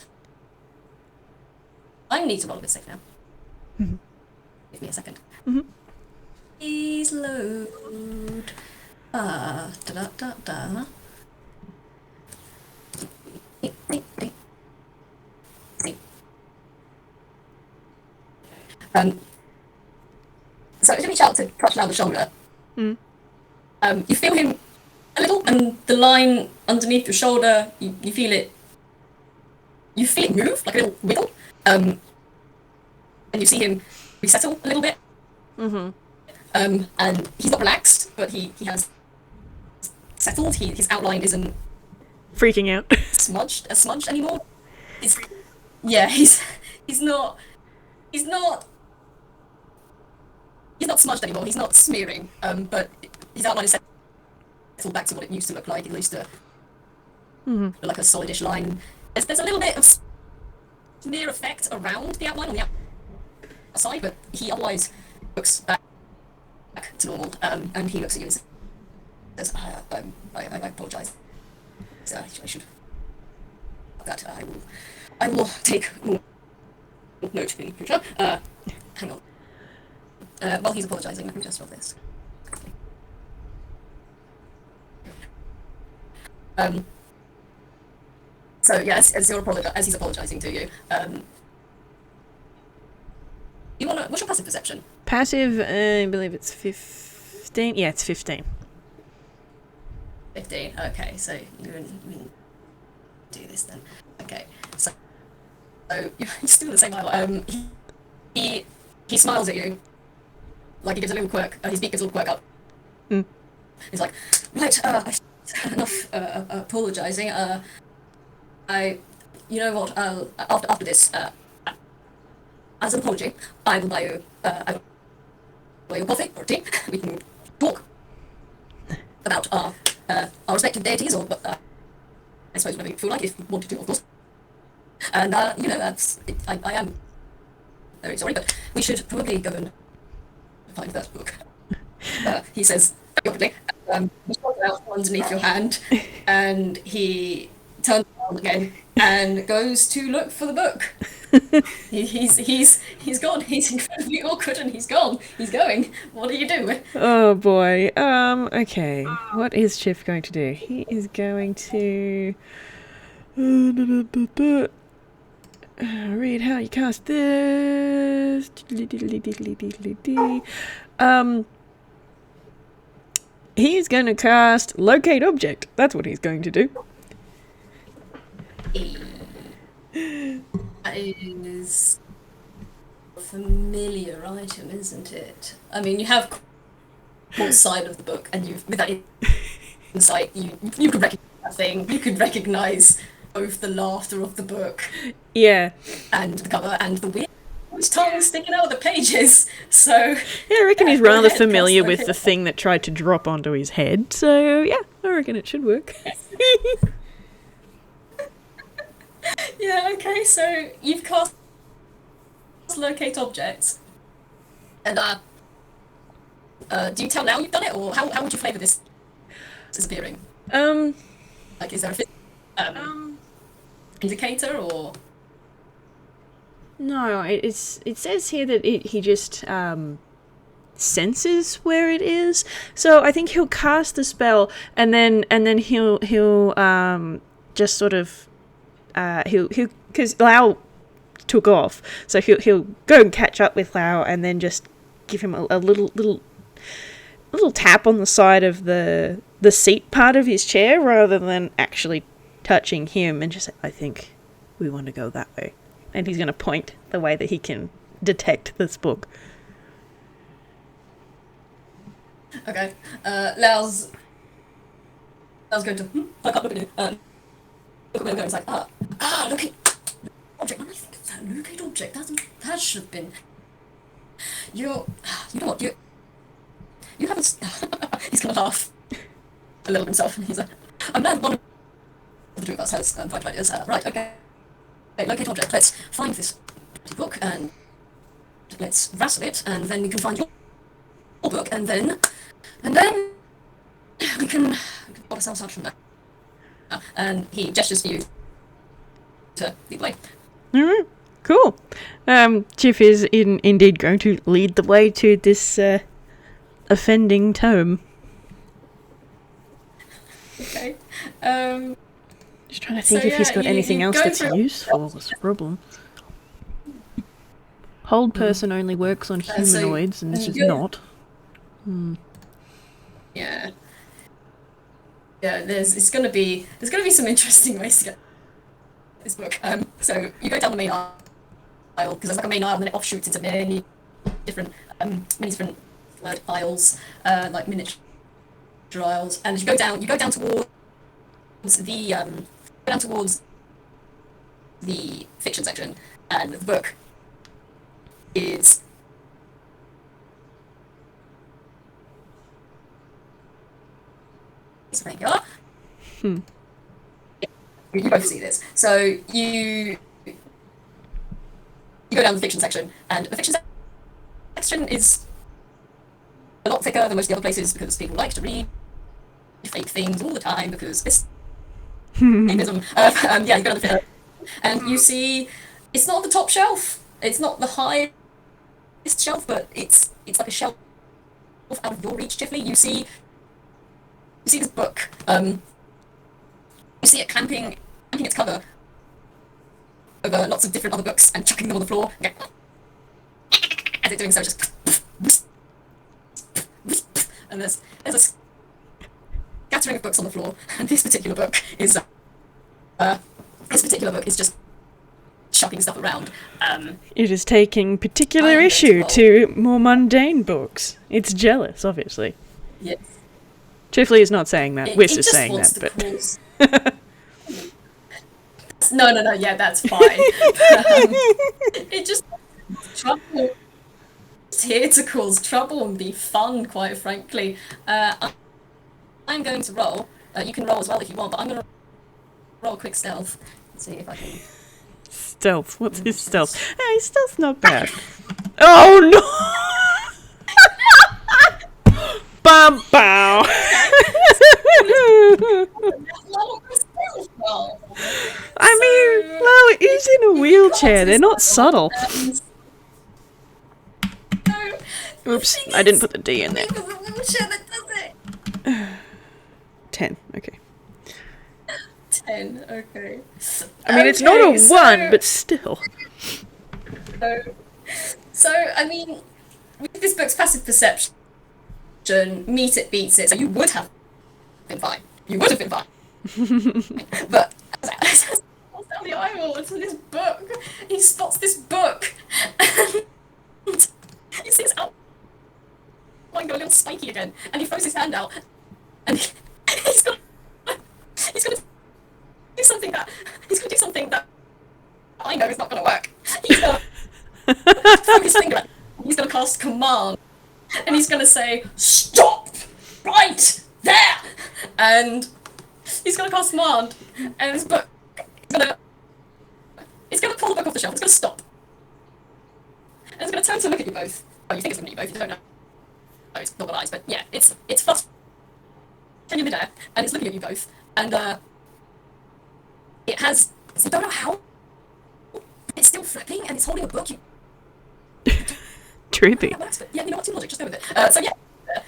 I need to roll a bit safe now. Mm-hmm. Give me a second. Mm-hmm. Please load. Da. So as you reach out to touch Lau on the shoulder, you feel him a little, and the line underneath your shoulder, you feel it. You feel it move like a little wiggle, and you see him resettle a little bit. Mm-hmm. And he's not relaxed, but he has settled. His outline isn't freaking out. smudged anymore. He's not smudged anymore. He's not smearing. But his outline is settled back to what it used to look like. It used to look like a solidish line. There's a little bit of smear effect around the outline on the outside, but he otherwise looks back to normal. And he looks at you and says, I apologize. I should that I will take more note in future. Hang on. While he's apologising, let me just stop this. So yes, as he's apologising to you, you wanna? What's your passive perception? Passive, I believe it's 15. Yeah, it's 15. 15. Okay, so you can do this then. Okay, so you're still in the same aisle. He smiles at you, like he gives a little quirk. His beak gives a little quirk up. Mm. He's like, right, enough apologising. You know what? After this, as an apology, I will buy you a coffee or tea. We can talk about our respective deities, or I suppose whatever you feel like, if you wanted to, of course. And you know, I am very sorry, but we should probably go and find that book. He says, he holds it out underneath your hand, and he turns around again and goes to look for the book. He's gone. He's incredibly awkward, and he's gone. He's going. What do you do? Oh boy. Okay. What is Chif going to do? He is going to read how you cast this. He's going to cast Locate Object. That's what he's going to do. That is a familiar item, isn't it? I mean, you have one side of the book, and with that insight, you could recognize that thing. You could recognize both the laughter of the book, Yeah. and the cover, and the weird tongue sticking out of the pages. So Yeah, I reckon he's go rather ahead, familiar cast with Locate the thing that tried to drop onto his head. So yeah, I reckon it should work. Yeah, okay, so you've cast Locate Objects. And, do you tell now you've done it, or how would you flavour this disappearing? Like, is there a indicator, or...? No, it says here that he just senses where it is. So I think he'll cast the spell, and then he'll just sort of he'll because Lau took off, so he'll go and catch up with Lau, and then just give him a little tap on the side of the seat part of his chair, rather than actually touching him, and just say, I think we want to go that way. And he's going to point the way that he can detect this book. Okay. Lau's going to, I can't look at it. Look at him, it's like, locate object. When I think of that, locate object, that should have been. You know what, you haven't, he's going to laugh a little himself. He's like, I'm glad one of the two of us has five ideas. Right, okay. Locate object, let's find this book, and let's wrestle it, and then we can find your book, and then we can put ourselves out from there. And he gestures for you to lead the way. Alright, cool. Chif is indeed going to lead the way to this offending tome. Okay. Just trying to think if he's got anything else that's useful. That's the problem. Hold person only works on humanoids, and this is not. Yeah. Yeah, there's gonna be some interesting ways to get this book. So you go down the main aisle, because there's like a main aisle, and then it offshoots into many different aisles, like miniature aisles. And as you go down towards the fiction section, and the book is regular. You both see this. So you go down the fiction section, and the fiction section is a lot thicker than most of the other places, because people like to read fake things all the time, because this yeah, you go down And you see, it's not the top shelf. It's not the highest shelf, but it's like a shelf out of your reach, Chifley. You see this book. You see it clamping its cover over lots of different other books and chucking them on the floor. As it's doing so, just and there's a scattering of books on the floor, and this particular book is just chucking stuff around. It is taking particular issue to more mundane books. It's jealous, obviously. Yes. Chifley is not saying that. Whis is saying that, but no, yeah, that's fine. It just trouble. It's here to cause trouble and be fun, quite frankly. I'm going to roll. You can roll as well if you want, but I'm going to roll a quick stealth. Let's see if I can. Stealth. What's his stealth? Hey, stealth's not bad. Oh no! Bum bow. I mean, well, he's in a wheelchair. They're not subtle. Oops, I didn't put the D in there. 10. Okay. 10. Okay. I mean, it's not a 1, but still. So, I mean, with this book's passive perception, meet it beats it, so you would have been fine. You would have been fine. But as down the aisle to this book, he spots this book, and you see it's outline go a little spiky again, and he throws his hand out, and he's gonna do something that I know is not gonna work. He's gonna throw his finger at, he's gonna cast command, and he's gonna say, "Stop! Right there!" And he's gonna cast command, and this book it's gonna pull the book off the shelf, it's gonna stop. And it's gonna turn to look at you both. Well, you think it's gonna look at you both, you don't know. Oh, it's not eyes, but yeah, it's fluttering in midair, and it's looking at you both. And it has, you don't know how, it's still flipping, and it's holding a book. Trippy. But yeah, you know what, too logic, just go with it. So yeah,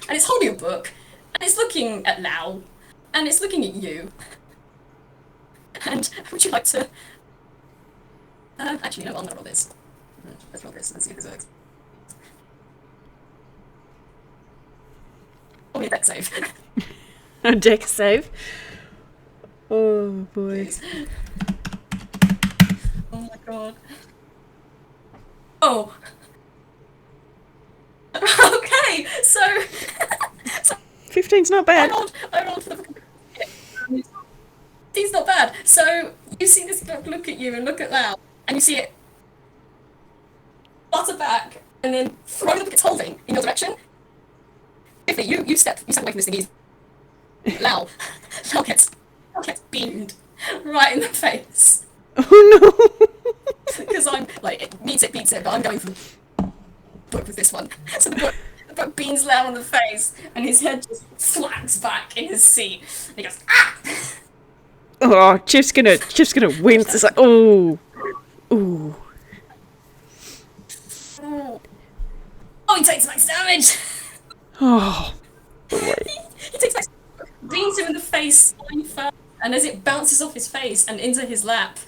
and it's holding a book, and it's looking at Lau, and it's looking at you. And would you like to... actually, no, I'm gonna roll this. Let's roll this, let's see if this works. Only a deck save. A deck save? Oh, boy. Please. Oh my god. Oh. Okay, so 15's not bad. I rolled for the... It's not bad. So you see this book look at you and look at Lau, and you see it flutter back and then throw the book it's holding in your direction. You step away from this thing. Lau gets beamed right in the face. Oh no! Because I'm like, it beats it, but I'm going for the book with this one. So the book beams Lau in the face, and his head just slacks back in his seat. And he goes, ah! Oh, Chip's gonna wince. It's like, oh, ooh. Oh, he takes max damage. Oh, he takes max, beams him in the face, and as it bounces off his face and into his lap,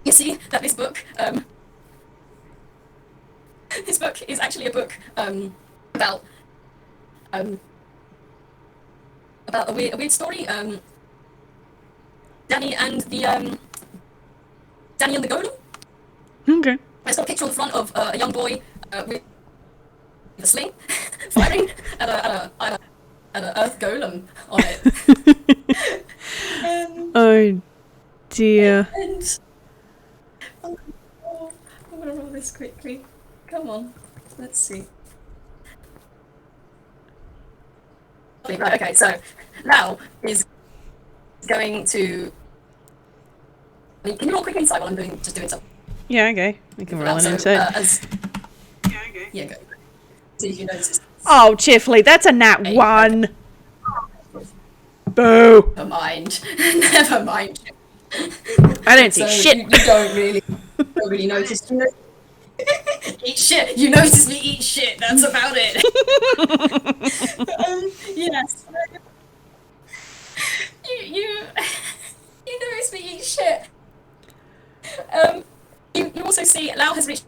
you see that this book is actually a book about a weird story. Danny and the golem. okay. It's got a picture on the front of a young boy with a sling, firing at an earth golem on it. Oh dear. And I'm gonna roll this quickly. Come on, let's see. Right, okay, so Lau is going to... I mean, can you roll quick insight while I'm doing something? Yeah, okay. We can roll an insight. Yeah, okay. Yeah, go. See if you notice. Oh, Chifley, that's a nat 1. Boo. Never mind. Never mind. I don't see So shit. you don't really notice. Eat shit. You notice me eat shit. That's about it. Yes. You you notice me eat shit. You also see Lau has reached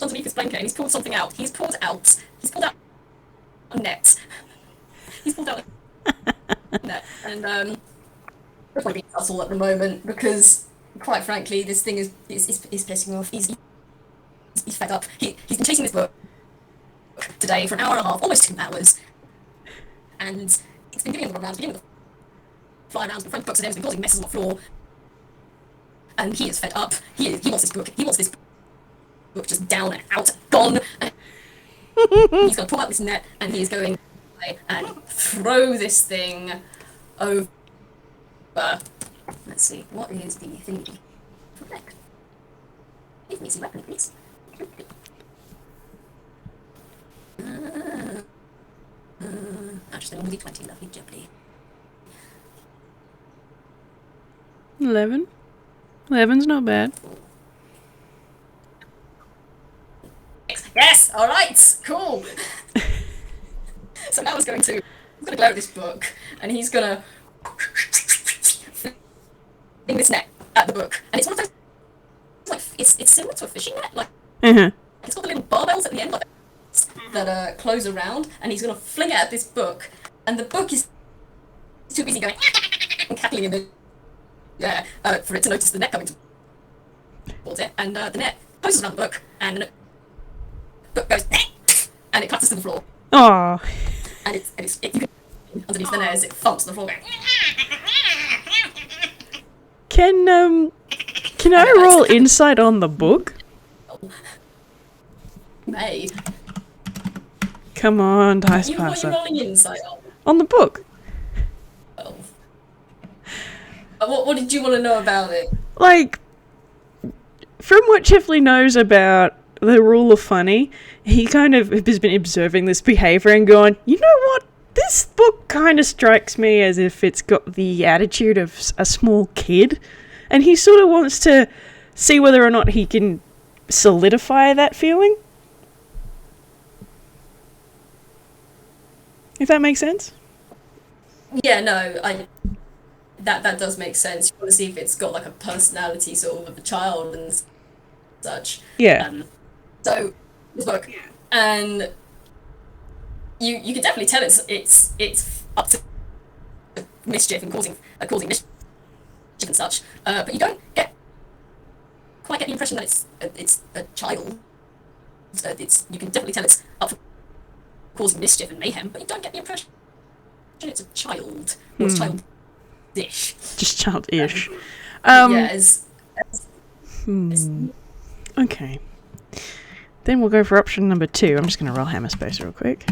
underneath his blanket and he's pulled something out. He's pulled out a net. He's pulled out a net. And we're probably being subtle at the moment because, quite frankly, this thing is pissing me off. He's fed up. He's been chasing this book today for an hour and a half, almost 2 hours. And it's been doing the rounds, beginning with fly around in front of books and he's been causing messes on the floor. And he is fed up. He wants this book. He wants this book just down and out, gone. And he's going to pull out this net and he's going and throw this thing over. Let's see, what is the thingy for neck? Give me some weapon, please. Actually, only 20, lovely jubbly. 11. 11's not bad. Yes, alright, cool. So now he's going to glare at this book, and he's gonna fling this net at the book. And it's one of those, like, it's similar to a fishing net, like, it's got the little barbells at the end, like, that close around, and he's gonna fling it at this book, and the book is too busy going and cackling in the air for it to notice the net coming towards it, and the net closes around the book, and the book goes and it clatters to the floor. Aww. And you can underneath the net as it thumps on the floor going. Can I roll insight on the book? May. Come on, dice What are passer. you rolling insight on? On the book. Oh. What did you want to know about it? Like, from what Chifley knows about the rule of funny, he kind of has been observing this behaviour and going, you know what? This book kind of strikes me as if it's got the attitude of a small kid. And he sort of wants to see whether or not he can solidify that feeling. If that makes sense? Yeah, no, that does make sense. You want to see if it's got like a personality sort of a child and such. Yeah. So this book, and you can definitely tell it's up to mischief and causing mischief and such. But you don't quite get the impression that it's a child. You can definitely tell it's up for causing mischief and mayhem, but you don't get the impression it's a child or it's childish. Just childish. Okay. Then we'll go for option number 2. I'm just going to roll hammer space real quick.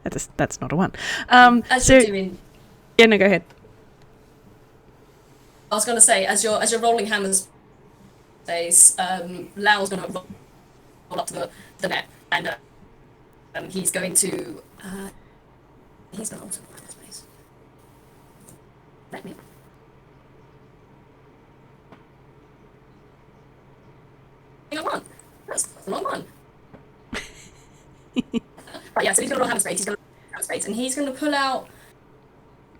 That's not a 1. As you're doing, yeah, no, go ahead. I was going to say, as you're rolling hammers space, Lau's going to roll up to the net, and he's going to roll to the hammer space. Let me. One. That's the wrong one. Right, yeah, so he's gonna roll hammer space, and he's gonna pull out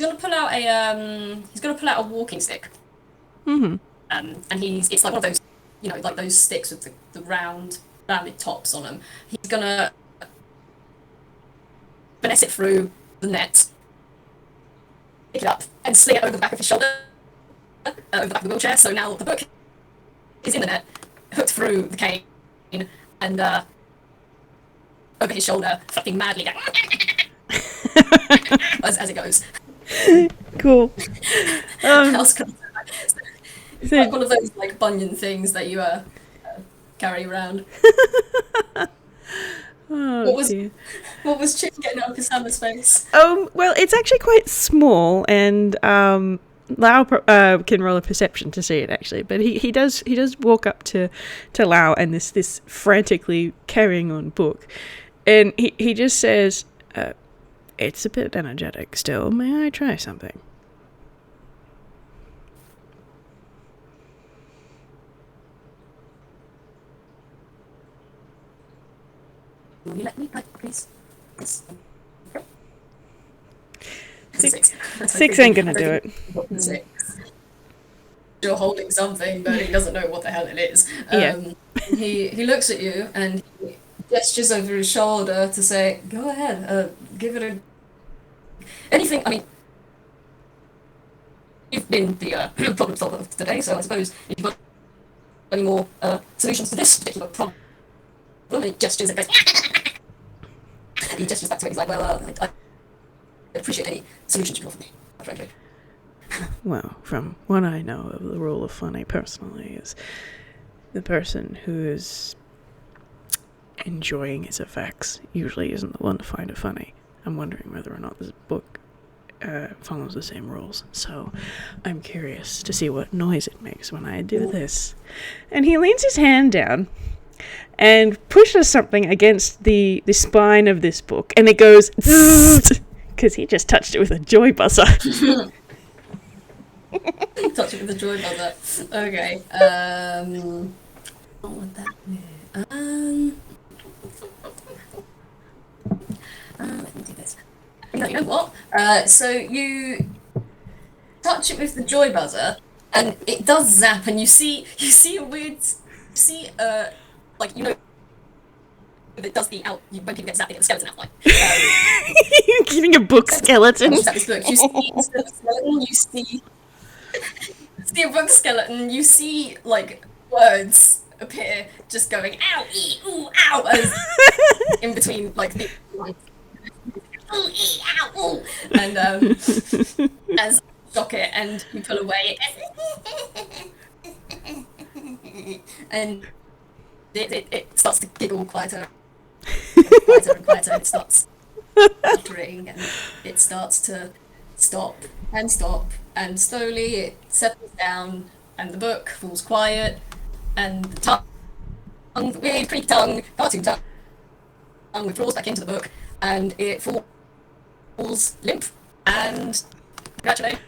a walking stick. Mm-hmm. And it's like one of those, like those sticks with the rounded tops on them. He's gonna finesse it through the net, pick it up, and sling it over the back of his shoulder, over the back of the wheelchair. So now the book is in the net, hooked through the cane, and over his shoulder, flapping madly down as it goes. Cool. It's like one of those like bunion things that you carry around. What was Chip getting out of his hammer space? Well, it's actually quite small, and Lau can roll a perception to see it actually, but he does walk up to Lau and this frantically carrying on book, and he just says, "It's a bit energetic still. May I try something?" will you let me, please? Yes. Six. Six ain't gonna do it. Six. You're holding something, but he doesn't know what the hell it is. Yeah. He looks at you and he gestures over his shoulder to say, "Go ahead, give it a anything." I mean, you've been the problem solver of today, so I suppose if you've got any more solutions to this particular problem, he gestures and goes. He gestures back to it. He's like, "Well, I appreciate any solutions you offer me, frankly." Well, from what I know of the rule of funny personally is the person who is enjoying its effects usually isn't the one to find it funny. I'm wondering whether or not this book follows the same rules, so I'm curious to see what noise it makes when I do this. And he leans his hand down and pushes something against the spine of this book, and it goes because he just touched it with a joy buzzer. Touch it with a joy buzzer. Okay. What would that be? Let me do this. No, you know what? So you touch it with the joy buzzer, and it does zap, and you see a weird, like, you know, it does the out. When people get zapped, they get the skeleton outline. You're giving a book skeleton. You see the skeleton. You see a book skeleton. You see like words appear, just going ow, ee, ooh, ow, as in between like the ooh, ee, ow, ooh, and as you shock it and you pull away, and it starts to giggle quieter and quieter. It starts muttering and it starts to stop, and slowly it settles down and the book falls quiet and the tongue, the weird creepy tongue, cartoon tongue, withdraws back into the book and it falls limp, and congratulations,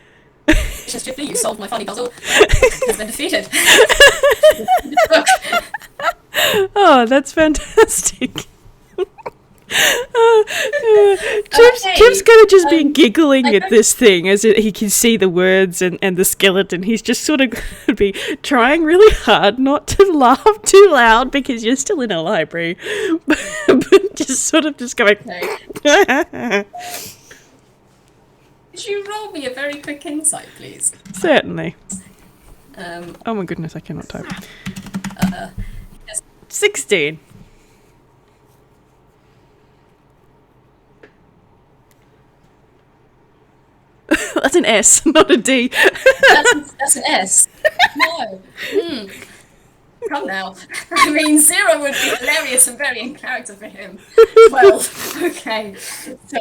Chifley, you solved my funny puzzle. Has been defeated. Oh, that's fantastic. Chip's gonna just be giggling at this thing as he can see the words and the skeleton. He's just sort of gonna be trying really hard not to laugh too loud because you're still in a library, but just sort of just going. Could you roll me a very quick insight, please? Certainly. Oh my goodness, I cannot type. Yes. 16. That's an S, not a D. That's an S. No. Come now. I mean, 0 would be hilarious and very in character for him. 12. Okay. So,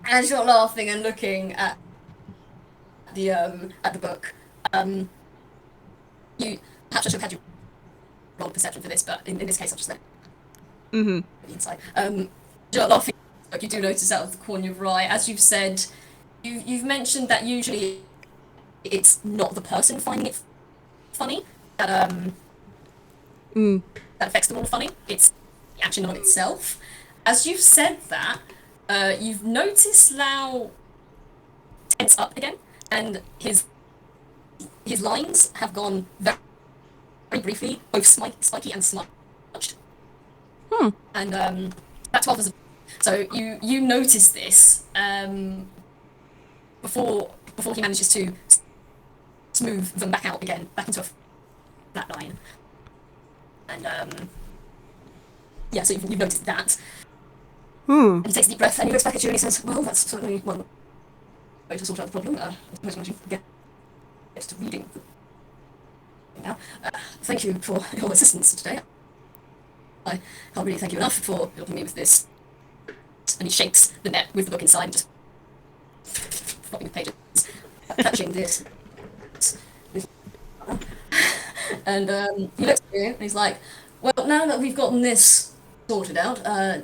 as you're laughing and looking at the book, you perhaps I should have had you roll perception for this, but in this case, I'll just let the inside. You're laughing. You do notice out of the corner of your eye, as you've said, you've mentioned that usually it's not the person finding it funny that affects them all funny. It's the action on itself. As you've said that, you've noticed Lau tense up again, and his lines have gone very, very briefly, both spiky and smudged. And that 12 is. So you notice this before he manages to smooth them back out again, back into a flat line. And so you've noticed that. And he takes a deep breath and he looks back at you and he says, "Well, that's certainly one way to sort out the problem. I suppose once you get to reading now. Thank you for your assistance today. I can't really thank you enough for helping me with this." And he shakes the net with the book inside and just flopping the pages, touching this. And he looks at you and he's like, "Well, now that we've gotten this sorted out, I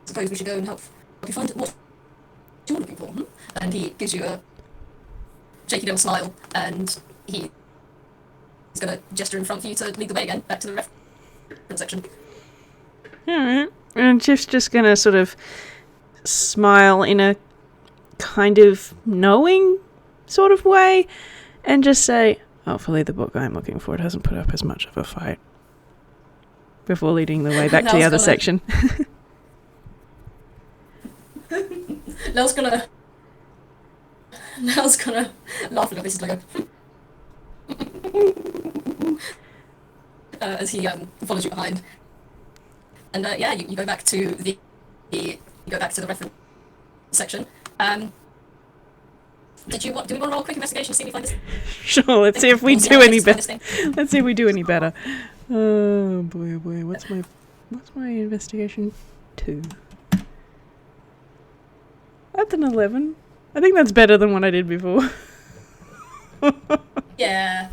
suppose we should go and help you find what you're looking for." And he gives you a shaky little smile, and he's going to gesture in front of you to lead the way again, back to the reference section. And he looks at you and he's like, "Well, now that we've gotten this sorted out, I suppose we should go and help you find what you're looking for." And he gives you a shaky little smile, and he's going to gesture in front of you to lead the way again, back to the reference section. Alright. And Chif's just gonna sort of smile in a kind of knowing sort of way and just say, hopefully the book I'm looking for hasn't put up as much of a fight, before leading the way back to the other section. Nell's gonna laugh a little bit, like as he follows you behind. And yeah, you go back to the reference section. Do we want to roll a quick investigation to see if we find this? Sure, let's see if we do any better. Let's see if we do any better. Oh boy, what's my investigation 2? That's an 11. I think that's better than what I did before. Yeah.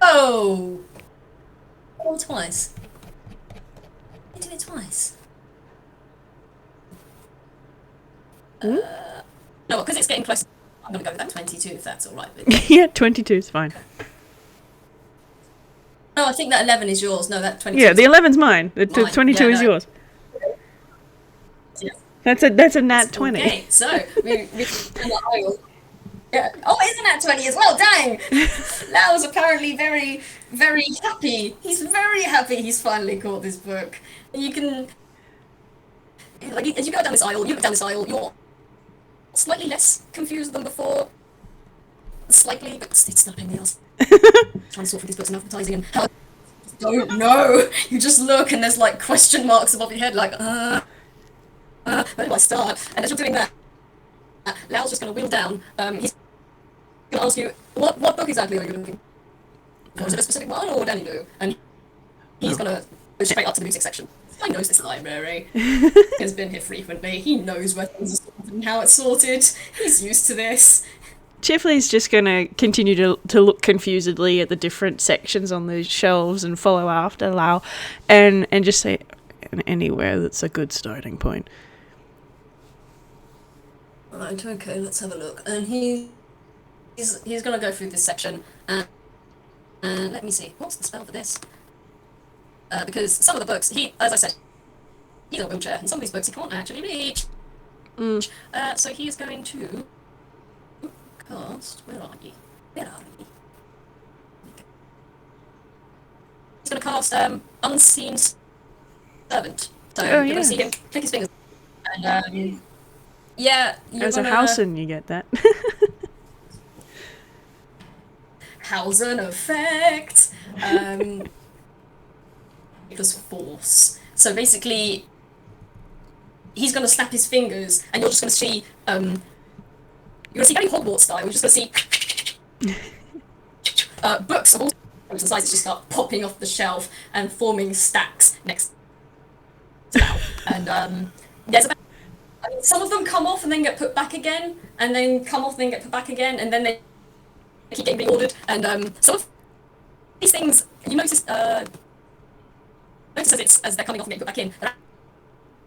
Oh! Roll twice. I did it twice. No, because it's getting close. I'm going to go with that 22 if that's alright with you. Yeah, 22 is fine. No, I think that 11 is yours. No, that 22 Yeah, the 11's mine. The 22 is yours. Yeah. That's a nat 20. Okay, so we yeah. Oh, it's a nat 20 as well, dang! Lau's apparently very, very happy. He's very happy he's finally caught this book. And you can, like, as you go down this aisle, you're slightly less confused than before. Slightly, but it's still a pain in the ass. Trying to sort through these books and advertising and how don't know. You just look and there's like question marks above your head, like, where do I start? And as you're doing that, Lau's just going to wheel down. He's going to ask you, what book exactly are you looking for? Is it a specific one, or Danny do? And he's going to go straight up to the music section. I knows this library. He's been here frequently. He knows where things are sorted and how it's sorted. He's used to this. Chifley's just going to continue to look confusedly at the different sections on the shelves and follow after Lau and just say, anywhere that's a good starting point. Right, okay, let's have a look. And he's going to go through this section and let me see, what's the spell for this? Because some of the books, as I said, he's in a wheelchair, and some of these books he can't actually reach. So he is going to cast, where are you? He's going to cast Unseen Servant. So you're going to see him click his fingers. And yeah, as a Hausen, you get that. Hausen effect. Plus force. So basically, he's going to snap his fingers, and you're just going to see. You're going to see very Hogwarts style. You're just going to see books of all sizes just start popping off the shelf and forming stacks next to Lau. And there's about. Some of them come off and then get put back again, and then come off and then get put back again, and then they keep getting reordered. And some of these things, you notice as they're coming off and getting put back in, they're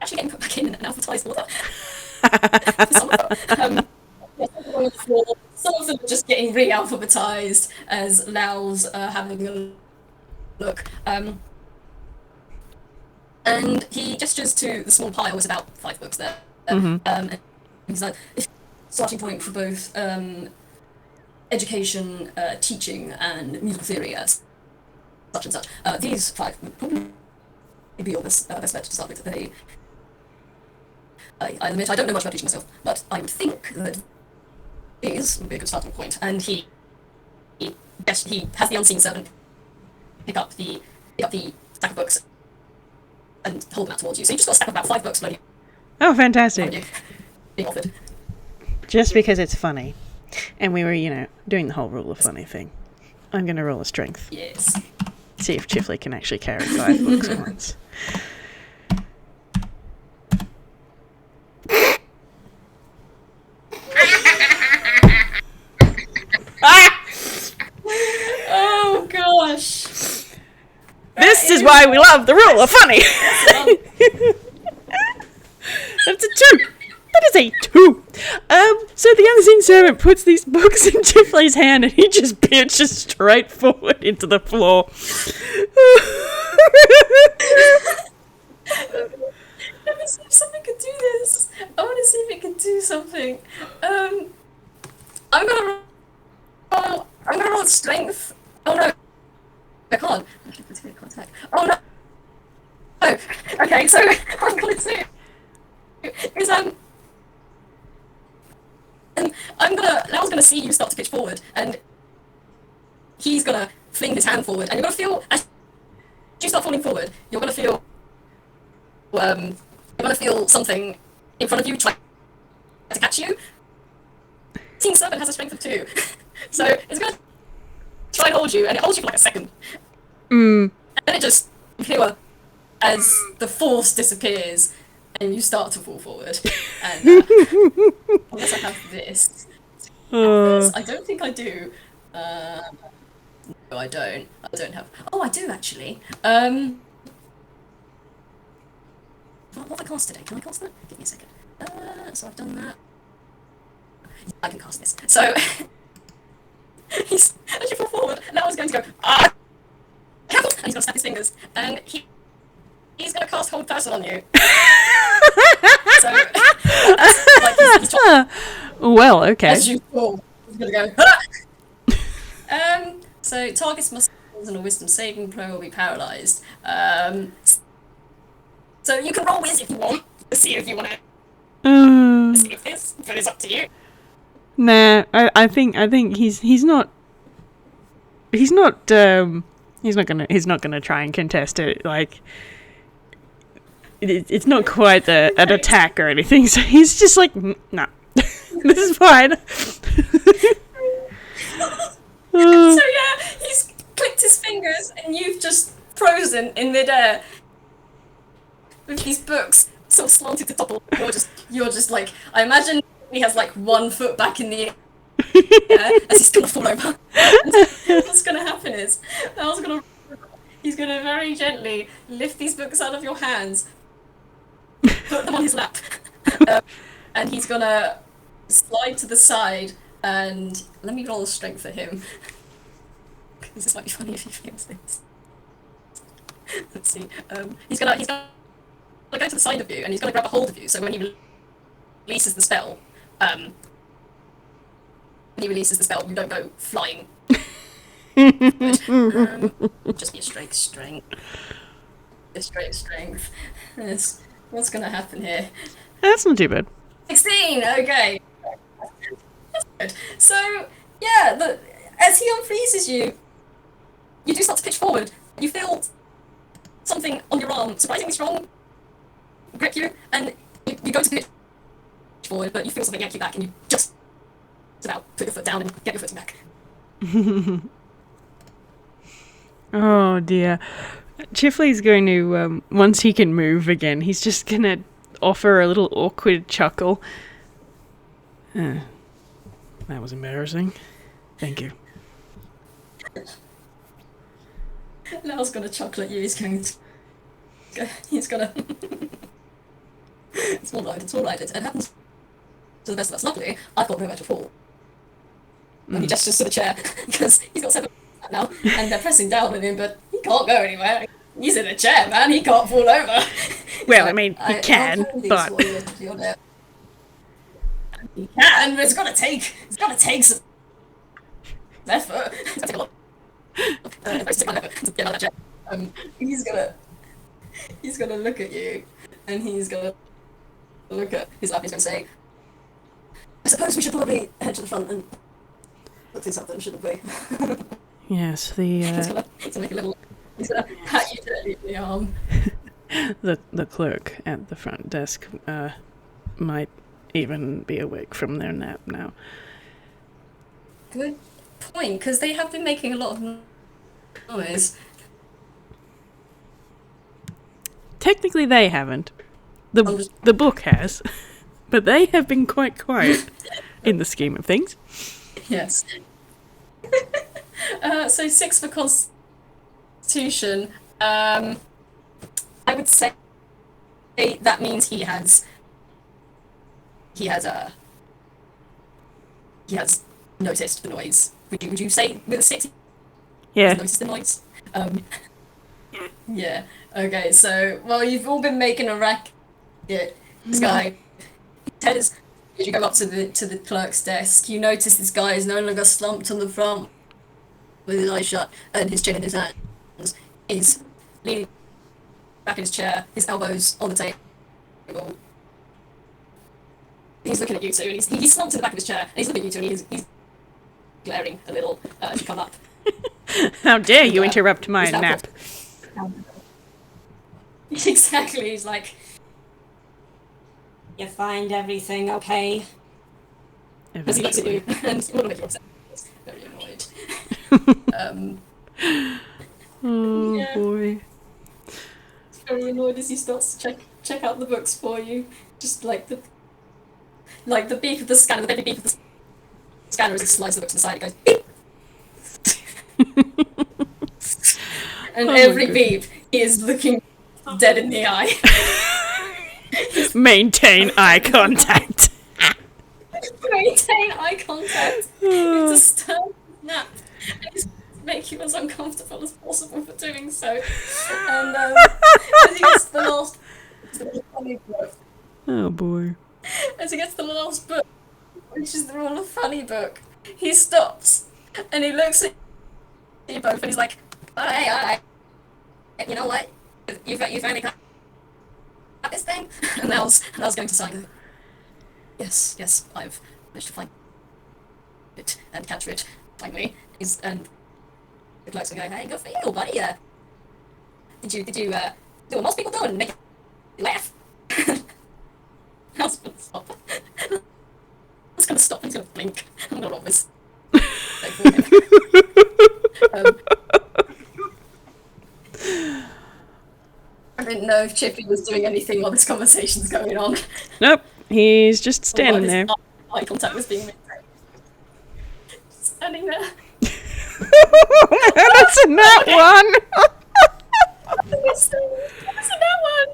actually getting put back in an alphabetized order. Some of them are just getting re-alphabetized as Lau's having a look. And he gestures to the small pile. There's about 5 books there. And he's like, starting point for both education, teaching, and musical theory as such and such. These 5 would probably be your best bet to start with. I admit I don't know much about teaching myself, but I would think that these would be a good starting point. And he has the Unseen Servant pick up the stack of books and hold them out towards you. So you just got a stack of about 5 books floating. Oh, fantastic. Being offered. Just because it's funny. And we were, doing the whole rule of funny thing. I'm going to roll a strength. Yes. See if Chifley can actually carry 5 books at once. Oh, gosh. This is why we love the rule of funny. That's a 2. That is a 2. So the unseen servant puts these books in Chifley's hand and he just pitches straight forward into the floor. Let me see if something could do this. I want to see if it can do something. I'm gonna roll. I'm gonna roll strength. Oh no, I can't. Contact. Oh no. Oh, okay. So what I'm gonna do is and I was gonna see you start to pitch forward, and he's gonna fling his hand forward, and you're gonna feel as you start falling forward, you're gonna feel something in front of you try to catch you. Teen Serpent has a strength of 2, so it's gonna try and hold you, and it holds you for like a second. And then it just pure as the force disappears, and you start to fall forward. And unless I have this, I don't think I do. No, I don't. I don't have. Oh, I do actually. What have I cast today? Can I cast that? Give me a second. So I've done that. Yeah, I can cast this. So he's as you fall forward. Now I was going to go. Careful! And he's gonna snap his fingers, and he's gonna cast Hold Person on you. So like he's well, okay. as you fall, he's gonna go. So target's muscles and a wisdom saving throw will be paralyzed. So you can roll Whis if you want to see if you want to see if this, but it's up to you. Nah, I think he's not gonna try and contest it. Like it's not quite an attack or anything. So he's just like, nah, this is fine. So yeah, he's clicked his fingers, and you've just frozen in midair with these books sort of slanted to topple. You're just like, I imagine he has like 1 foot back in the air as he's gonna fall over. And what's gonna happen is he's gonna very gently lift these books out of your hands, put them on his lap, and he's gonna slide to the side. And let me roll a strength for him. This might be funny if he fails this. Let's see. He's gonna go to the side of you, and he's gonna grab a hold of you. So when he releases the spell, you don't go flying. Just be a straight strength. A straight strength. What's gonna happen here? That's not too bad. 16. Okay. That's good. So yeah, as he unfreezes you, you do start to pitch forward. You feel something on your arm, surprisingly strong, grip you, and you go to pitch forward, but you feel something yank you back, and you just about put your foot down and get your footing back. Oh dear. Chifley's going to, once he can move again, he's just going to offer a little awkward chuckle. That was embarrassing. Thank you. Lyle's gonna chuckle at you. He's gonna. It's all right. It happens to the best of us. Luckily, I've got nowhere to fall. And he gestures to the chair because he's got 7 now, and they're pressing down on him, but he can't go anywhere. He's in a chair, man. He can't fall over. Well, I mean, he can, but he can, but it's gonna take some effort. It's gonna take a lot. To get out of that chair. He's gonna look at you, and he's gonna look at his lap. He's gonna say, "I suppose we should probably head to the front and look through something, shouldn't we?" Yes, He's gonna make a little. He's gonna pat you gently in the arm. the clerk at the front desk might even be awake from their nap now. Good point, because they have been making a lot of noise. Technically, they haven't. The book has, but they have been quite quiet in the scheme of things. Yes. So 6 for Constitution. I would say that means he has noticed the noise. Would you say with a 6? Yeah. Noticed the noise. Yeah. Okay, so well, you've all been making a racket. This guy, Ted is. As you go up to the clerk's desk, you notice this guy is no longer slumped on the front with his eyes shut and his chin in his hands. He's leaning back in his chair, his elbows on the table. He's looking at you two, and he's slumped in the back of his chair, and he's looking at you two, and he's glaring a little as you come up. How dare you interrupt my nap? Exactly, he's like, you find everything okay? As he looks at you, and you want to make your upset. Very annoyed. Boy. Very annoyed as he starts to check out the books for you. Just like the beep of the scanner, the baby beep of the scanner as he slides the book to the side, it goes beep. And every beep, he is looking dead in the eye. Maintain eye contact. Maintain eye contact. It's a stern snap. And it's to make you as uncomfortable as possible for doing so. And as he gets to the last book. Oh boy. As he gets to the last book, which is the Rule of Funny book, he stops and he looks at you both and he's like, oh, hey, you know what? You've only got this thing? And I was going to say, yes, I've managed to find it and capture it, finally. And the clerk's going, hey, good for you, buddy. Did you do what most people do and make you laugh? I was going to stop. And he's going to blink. I'm going to roll this. I didn't know if Chifley was doing anything while this conversation's going on. Nope, he's just standing there. Eye contact was being made. Standing there. That's in that one! That's in that one!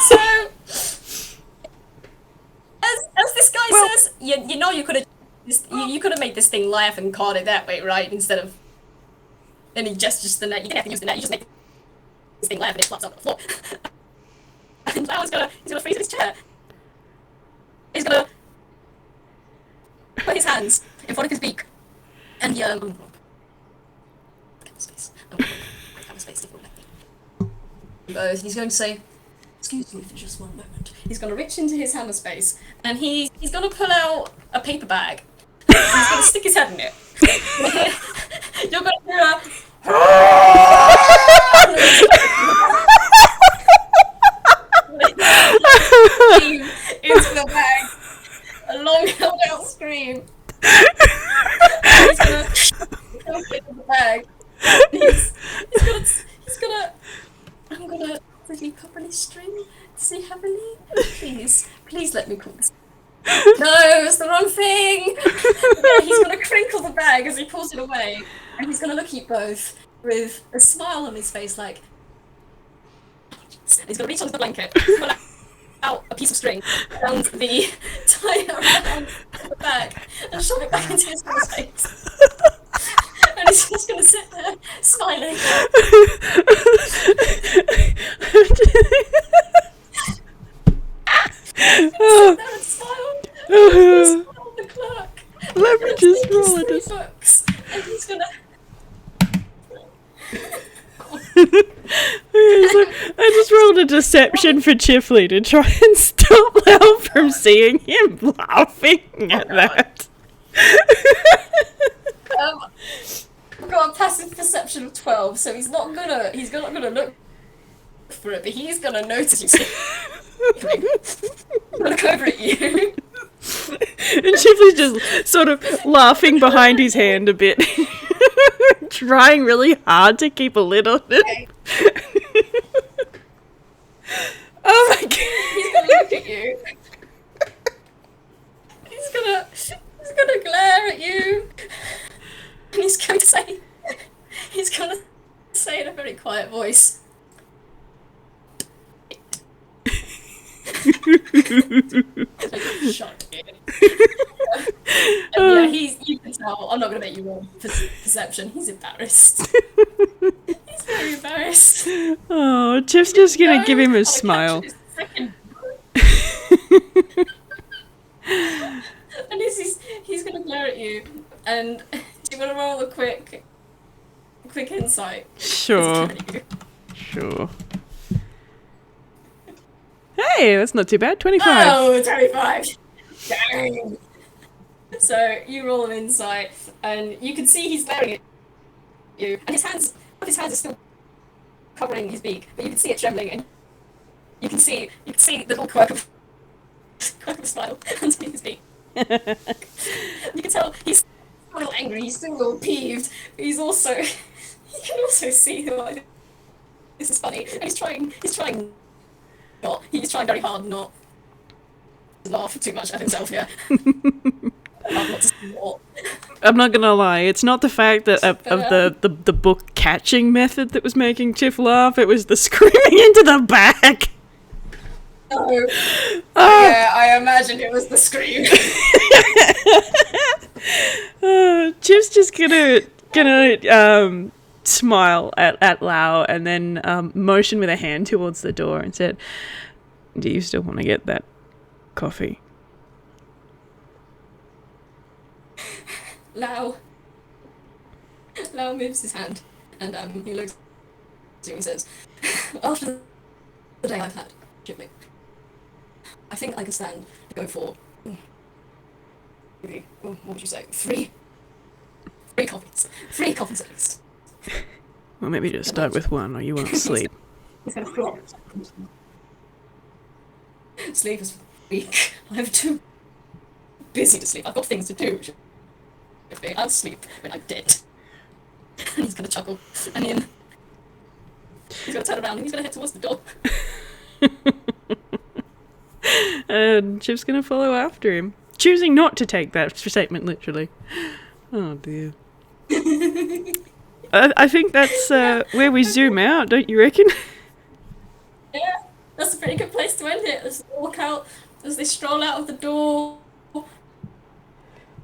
So, as this guy says, you know you could have made this thing laugh and caught it that way, right? Instead of... And he gestures the net. You didn't have to use the net, you just make this thing laugh and it flops up on the floor. And now he's gonna freeze in his chair. He's gonna put his hands in front of his beak. And he, he's going to say, excuse me for just one moment. He's going to reach into his hammer space, and he's going to pull out a paper bag. He's going to stick his head in it. You're going to hear into the bag. A long held out scream. He's gonna open the bag. He's gonna I'm gonna really properly string to see heavily. Please let me call this. No, it's the wrong thing. Yeah, he's gonna crinkle the bag as he pulls it away, and he's gonna look at you both with a smile on his face, like. He's gonna reach onto the blanket, pull out a piece of string, and tie it around the bag, and shove it back into his face. And he's just gonna sit there, smiling. Sit there and smile. Smile at the clerk. Let me just roll it. Books, and he's gonna. I just rolled a deception for Chifley to try and stop Lau from seeing him laughing at that. I've got a passive perception of 12, so he's not gonna look for it, but he's gonna notice you look over at you. And Chifley's just sort of laughing behind his hand a bit. Trying really hard to keep a lid on it. Okay. Oh my god. He's gonna look at you. He's gonna glare at you. And he's gonna say in a very quiet voice. Shut in. And yeah, you can tell, I'm not gonna make you roll perception, he's embarrassed. He's very embarrassed. Oh, Tiff's just gonna give him a I'm smile. catching his second and he's gonna glare at you. And do you want to roll a quick insight? Sure. Sure. Hey, that's not too bad. 25. Oh, 25. Dang. So you roll an insight, and you can see he's glaring at you, and his hands are still covering his beak, but you can see it trembling, and you can see the little quirk of smile underneath his beak. You can tell he's a little angry, he's still a little peeved, but you can also see like this is funny, and he's trying very hard not to laugh too much at himself here. I'm not gonna lie, it's not the fact that of the book catching method that was making Tiff laugh, it was the screaming into the back. Oh. Yeah, I imagine it was the scream. Tiff's just gonna smile at Lau and then motion with a hand towards the door and said, "Do you still want to get that coffee?" Lau moves his hand, and he looks at you and says, "After the day I've had, Chifley, I think I can stand to go for maybe, what would you say, three coffees at least." Well, maybe just start with one, or you won't sleep. Sleep is weak. I'm too busy to sleep. I've got things to do. I'll sleep when I'm dead. And he's gonna chuckle, and then he's gonna turn around and he's gonna head towards the door. And Chip's gonna follow after him, choosing not to take that statement literally. Oh dear. I think that's where we zoom out, don't you reckon? Yeah, that's a pretty good place to end it. As they walk out, as they stroll out of the door,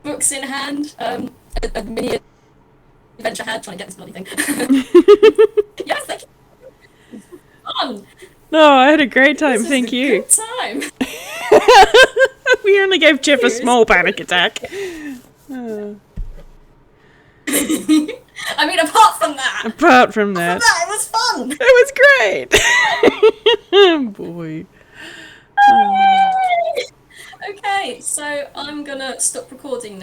books in hand, a mini adventure hand, trying to get this bloody thing. Yes, thank you. Fun. No, I had a great time, thank you. Good time. We only gave Chip a small panic attack. I mean, apart from that, It was fun. It was great. Boy. Okay, so I'm gonna stop recording now.